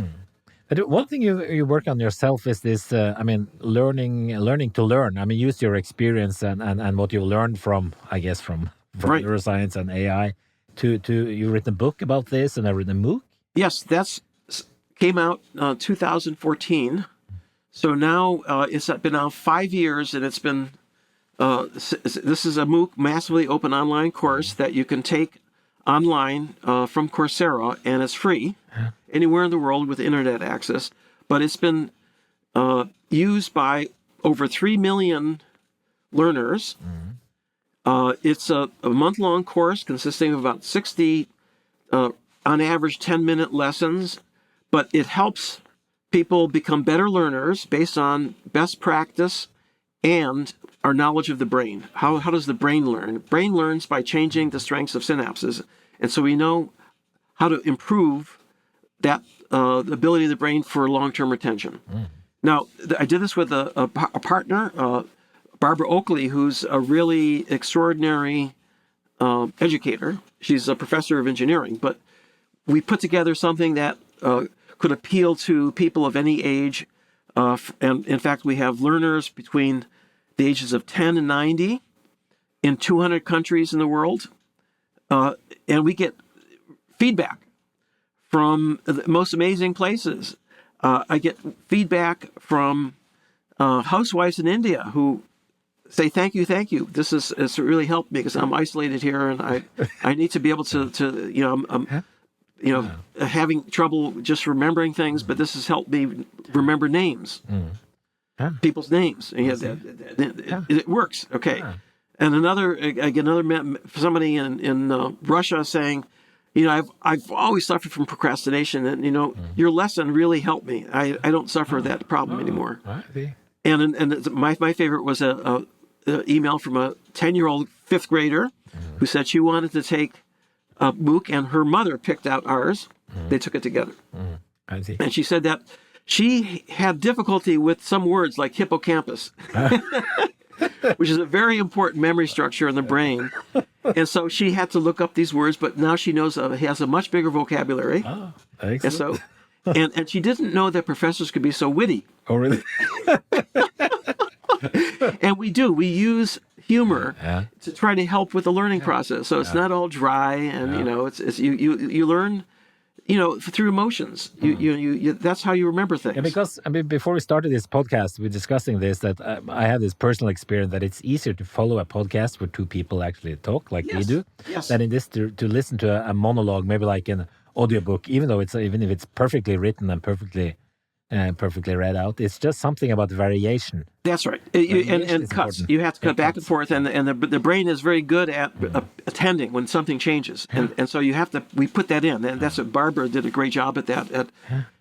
But one thing you work on yourself is this. Learning to learn. I mean, use your experience and what you learned from neuroscience and AI. You've written a book about this, and I've written a MOOC. Yes, that's came out 2014. So now it's been now 5 years, and it's been. This is a MOOC, massively open online course that you can take online from Coursera, and it's free anywhere in the world with internet access. But it's been used by over 3 million learners. It's a month-long course consisting of about 60, on average, 10-minute lessons. But it helps people become better learners based on best practice and our knowledge of the brain. How does the brain learn? Brain learns by changing the strengths of synapses. And so we know how to improve that the ability of the brain for long-term retention. Now, I did this with a partner, Barbara Oakley, who's a really extraordinary educator. She's a professor of engineering, but we put together something that could appeal to people of any age. And in fact, we have learners between the ages of 10 and 90 in 200 countries in the world. And we get feedback from the most amazing places. I get feedback from housewives in India who say, thank you. It's really helped me because I'm isolated here and I need to be able to I'm having trouble just remembering things, but this has helped me remember names, people's names. And it works. Okay. Yeah. And somebody in Russia saying, I've always suffered from procrastination, and your lesson really helped me. I don't suffer that problem anymore. And my favorite was a email from a 10-year-old fifth grader who said she wanted to take MOOC, and her mother picked out ours. They took it together. I see. And she said that she had difficulty with some words like hippocampus, which is a very important memory structure in the brain. And so she had to look up these words, but now she knows he has a much bigger vocabulary. Oh, and so, and she didn't know that professors could be so witty. Oh, really? And we use humor to try to help with the learning process. So it's not all dry, and it's you learn, through emotions. You that's how you remember things. Yeah, because before we started this podcast, we're discussing this, that I have this personal experience that it's easier to follow a podcast where two people actually talk like we do, than in this to listen to a monologue, maybe like an audiobook, even if it's perfectly written and perfectly read out. It's just something about variation. That's right. And cuts. You have to cut back and forth, and the brain is very good at attending when something changes. And so we put that in. And that's what Barbara did a great job at that.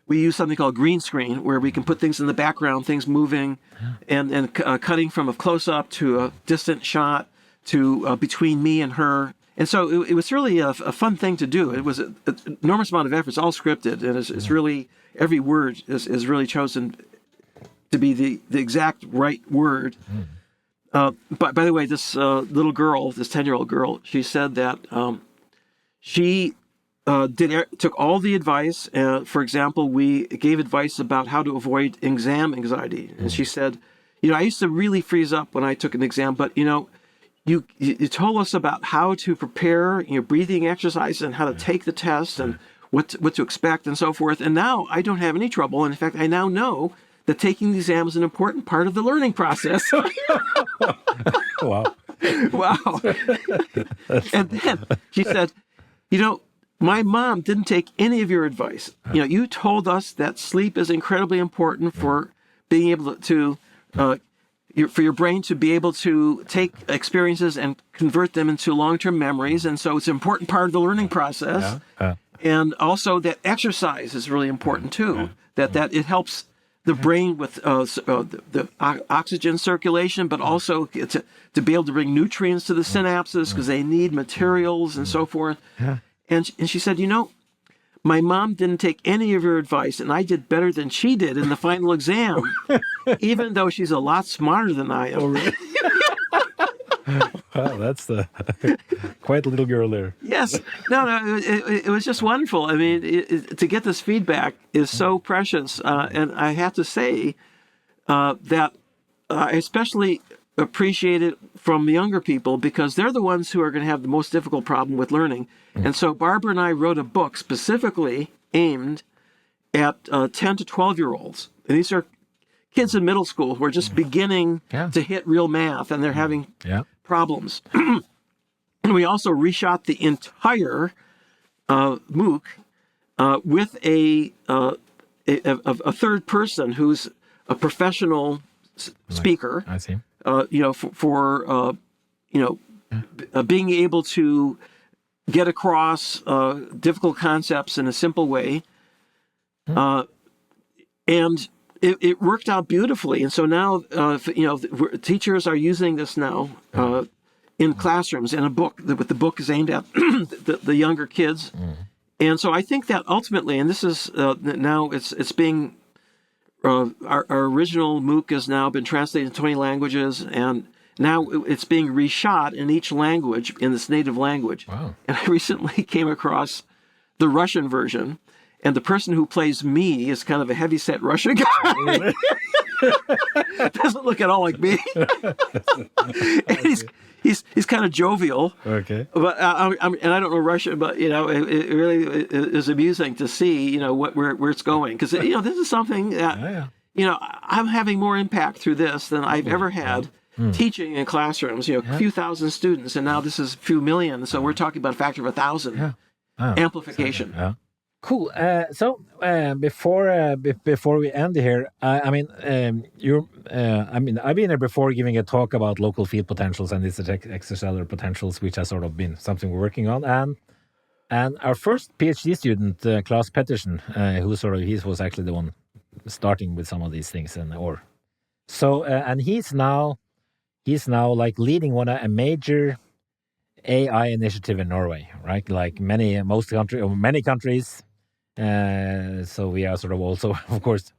We use something called green screen, where we can put things in the background, things moving, and cutting from a close-up to a distant shot to between me and her. And so it was really a fun thing to do. It was an enormous amount of effort. It's all scripted, and it's really, every word is really chosen to be the exact right word. But by the way, this little girl, this 10-year-old girl, she said that she took all the advice. For example, we gave advice about how to avoid exam anxiety. And she said, I used to really freeze up when I took an exam, but you told us about how to prepare your breathing exercise and how to take the test and what to expect and so forth. And now I don't have any trouble. And in fact, I now know that taking the exam is an important part of the learning process. Wow. Wow. And then she said, my mom didn't take any of your advice. You told us that sleep is incredibly important for being able to for your brain to be able to take experiences and convert them into long-term memories. And so it's an important part of the learning process. And also that exercise is really important too, that it helps the brain with the oxygen circulation, but also to be able to bring nutrients to the synapses because they need materials and so forth. And she said, my mom didn't take any of your advice, and I did better than she did in the final exam, even though she's a lot smarter than I am. Oh, really? Wow, that's quite a little girl there. Yes. No, it was just wonderful. I mean, to get this feedback is so precious. And I have to say that I especially appreciate it from younger people because they're the ones who are going to have the most difficult problem with learning. And so Barbara and I wrote a book specifically aimed at 10 to 12-year-olds. And these are kids in middle school who are just beginning to hit real math, and they're having problems. And we also reshot the entire MOOC with a third person who's a professional speaker. I see. For being able to get across difficult concepts in a simple way. And it worked out beautifully. And so now, teachers are using this now in classrooms in a book. The book is aimed at the younger kids. And so I think that ultimately, and this is now it's being our original MOOC has now been translated to 20 languages, and now it's being reshot in each language in its native language. Wow. And I recently came across the Russian version, and the person who plays me is kind of a heavyset Russian guy. Doesn't look at all like me. And he's kind of jovial. Okay. But and I don't know Russian, but it really is amusing to see where it's going, because this is something that I'm having more impact through this than I've ever had teaching in classrooms. A few thousand students, and now this is a few million. So we're talking about a factor of 1,000 amplification. Yeah. Cool. So before we end here, I've been here before giving a talk about local field potentials and these extracellular potentials, which has sort of been something we're working on. And our first PhD student, Klaus Pettersen, he was actually the one starting with some of these things, and he's now like leading a major AI initiative in Norway, right? Like many countries. So we are sort of also, of course,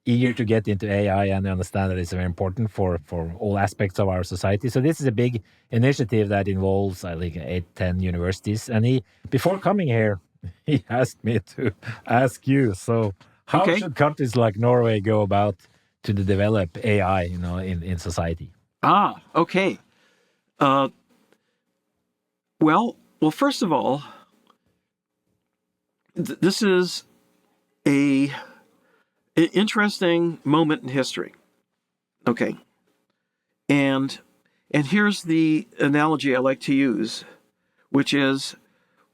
eager to get into AI and understand that it's very important for all aspects of our society. So this is a big initiative that involves, I think, 8-10 universities. And before coming here, he asked me to ask you. So how should countries like Norway go about to develop AI, in society? Okay. Well, first of all, this is an interesting moment in history. Okay. And here's the analogy I like to use, which is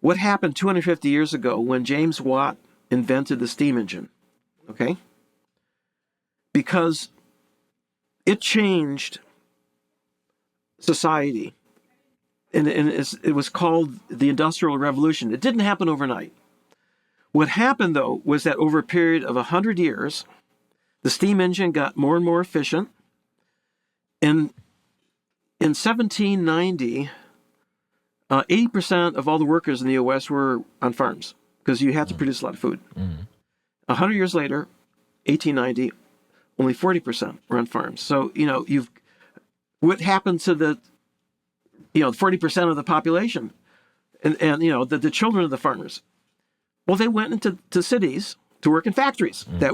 what happened 250 years ago when James Watt invented the steam engine. Okay? Because it changed society. And it was called the Industrial Revolution. It didn't happen overnight. What happened, though, was that over a period of 100 years, the steam engine got more and more efficient. And in 1790, 80% of all the workers in the U.S. were on farms because you had to produce a lot of food. 100 years later, 1890, only 40% were on farms. So, what happened to the 40% of the population and the children of the farmers? Well, they went into cities to work in factories that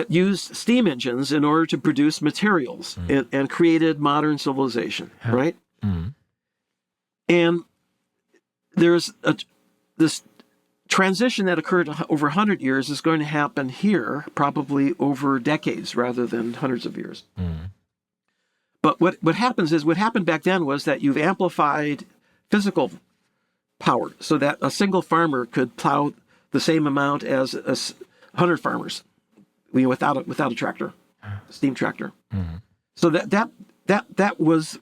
used steam engines in order to produce materials and created modern civilization, right? And there's this transition that occurred over 100 years is going to happen here probably over decades rather than hundreds of years. But what happened back then was that you've amplified physical power so that a single farmer could plow the same amount as 100 farmers without a tractor, a steam tractor. So that was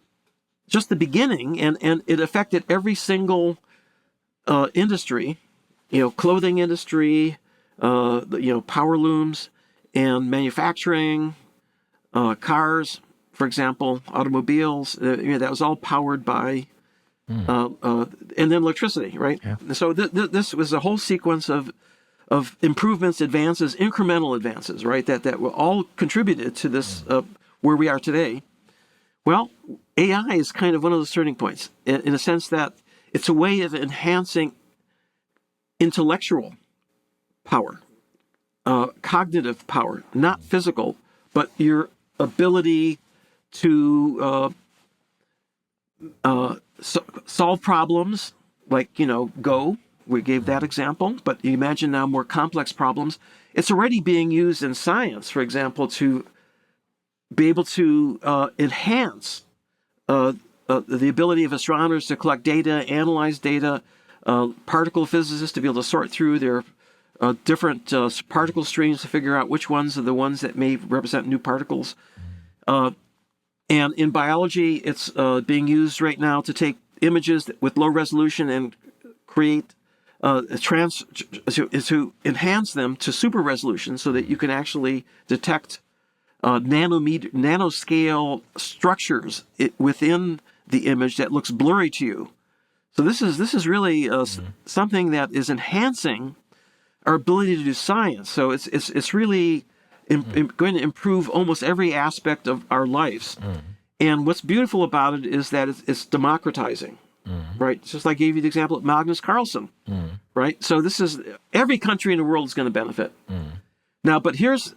just the beginning, and it affected every single industry, clothing industry, power looms and manufacturing, cars, for example, automobiles. That was all powered by, and then electricity, right? Yeah. So this was a whole sequence of improvements, advances, incremental advances, right? That were all contributed to this where we are today. Well, AI is kind of one of those turning points in a sense that it's a way of enhancing intellectual power, cognitive power, not physical, but your ability to solve problems like, Go. We gave that example, but you imagine now more complex problems. It's already being used in science, for example, to be able to enhance the ability of astronomers to collect data, analyze data, particle physicists to be able to sort through their different particle streams to figure out which ones are the ones that may represent new particles. And in biology, it's being used right now to take images with low resolution and create to enhance them to super resolution so that you can actually detect nanoscale structures within the image that looks blurry to you. So this is really something that is enhancing our ability to do science. So it's really going to improve almost every aspect of our lives. And what's beautiful about it is that it's democratizing, right? Just like I gave you the example of Magnus Carlsen, right? So this is every country in the world is going to benefit. Now, but here's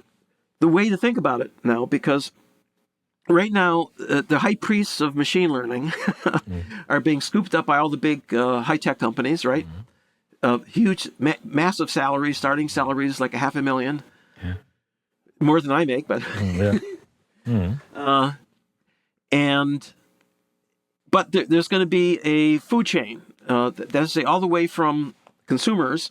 the way to think about it now, because right now the high priests of machine learning are being scooped up by all the big high-tech companies, right? Huge, massive salaries, starting salaries like $500,000, more than I make, but but there's going to be a food chain. That's to say, all the way from consumers,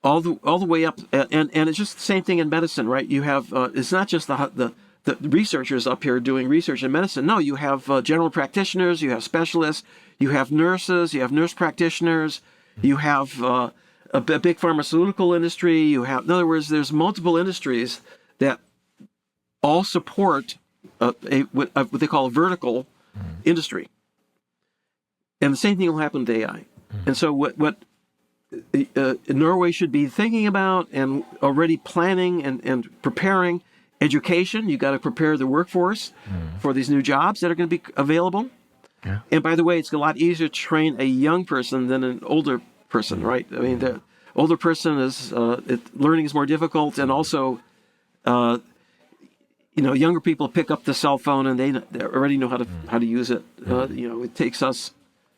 all the way up, and it's just the same thing in medicine, right? You have it's not just the researchers up here doing research in medicine. No, you have general practitioners, you have specialists, you have nurses, you have nurse practitioners, you have a big pharmaceutical industry. You have, in other words, there's multiple industries that all support what they call a vertical industry. And the same thing will happen to AI. And so what Norway should be thinking about and already planning and preparing education. You got to prepare the workforce for these new jobs that are going to be available. And by the way, it's a lot easier to train a young person than an older person, right? I mean, the older person is learning is more difficult, and also, younger people pick up the cell phone and they already know how to use it. It takes us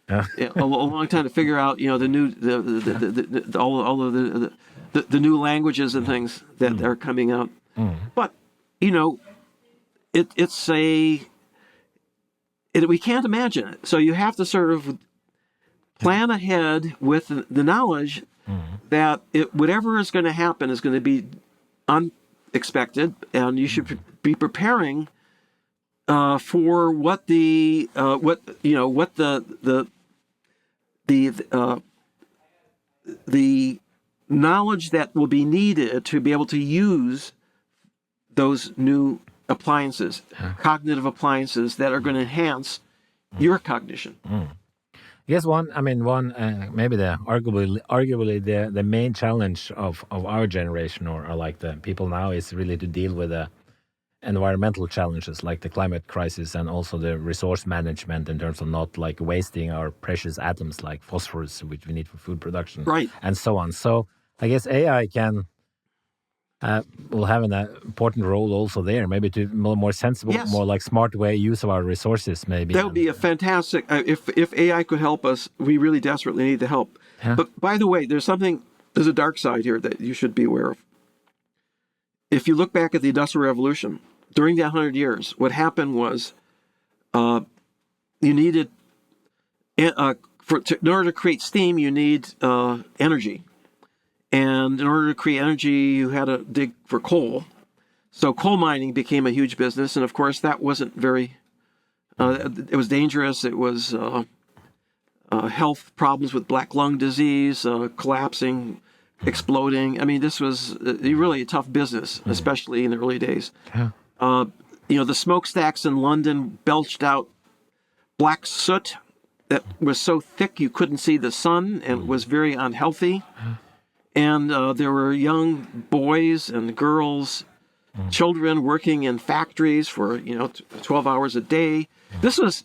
a long time to figure out, the new all of the new languages and things that are coming out. But we can't imagine it. So you have to sort of plan ahead with the knowledge that whatever is going to happen is going to be unexpected, and you should be preparing for what the knowledge that will be needed to be able to use those new appliances, cognitive appliances that are going to enhance your cognition. I guess maybe arguably the main challenge of our generation or like the people now is really to deal with the environmental challenges like the climate crisis and also the resource management in terms of not like wasting our precious atoms like phosphorus, which we need for food production, right, and so on. So I guess AI will have an important role also there, maybe to more sensible, more like smart way use of our resources. Maybe that would be a fantastic. If AI could help us, we really desperately need the help. But by the way, there's a dark side here that you should be aware of. If you look back at the Industrial Revolution, during that 100 years, what happened was you needed in order to create steam, you need energy. And in order to create energy, you had to dig for coal. So coal mining became a huge business. And of course, that wasn't very, it was dangerous. It was health problems with black lung disease, collapsing, exploding. I mean, this was really a tough business, especially in the early days. The smokestacks in London belched out black soot that was so thick you couldn't see the sun and was very unhealthy. And there were young boys and girls, children working in factories for 12 hours a day. This was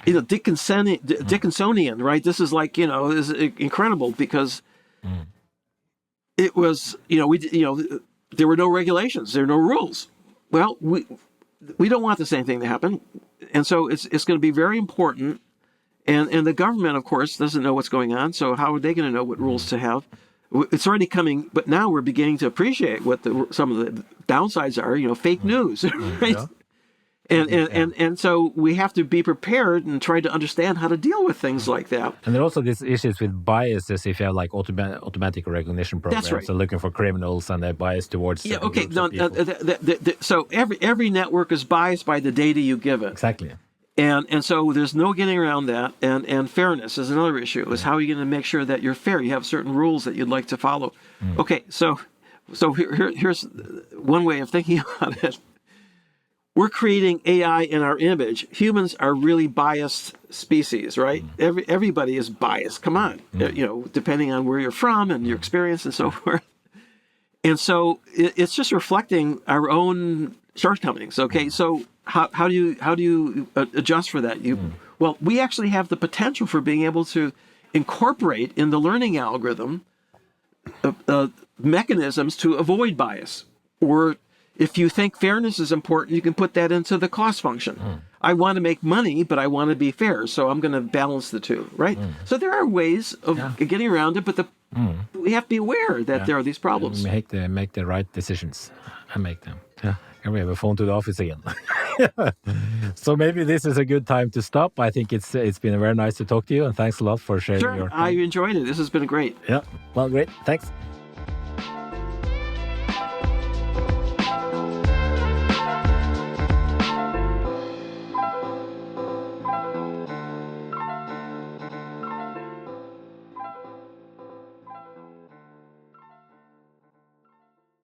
Dickinsonian, right? This is like is incredible because it was there were no regulations, there were no rules. Well, we don't want the same thing to happen, and so it's going to be very important. And the government, of course, doesn't know what's going on. So how are they going to know what rules to have? It's already coming, but now we're beginning to appreciate what some of the downsides are. Fake news, right? And so we have to be prepared and try to understand how to deal with things like that. And there are also these issues with biases. If you have like automatic recognition programs, that's right. So looking for criminals and they're biased towards okay. No, so every network is biased by the data you give it. Exactly. And so there's no getting around that. And fairness is another issue. Is how are you going to make sure that you're fair? You have certain rules that you'd like to follow. Okay, so here's one way of thinking about it. we're creating AI in our image. Humans are really biased species, right? Everybody is biased. Come on, depending on where you're from and your experience and so forth. And so it's just reflecting our own shortcomings. Okay, so how do you adjust for that? Well, we actually have the potential for being able to incorporate in the learning algorithm mechanisms to avoid bias. Or if you think fairness is important, you can put that into the cost function. I want to make money, but I want to be fair, so I'm going to balance the two, right? So there are ways of getting around it, but we have to be aware that there are these problems. Make the right decisions and make them. Yeah. And we have a phone to the office again. So maybe this is a good time to stop. I think it's been very nice to talk to you, and thanks a lot for sharing your time. I enjoyed it. This has been great. Yeah. Well, great. Thanks.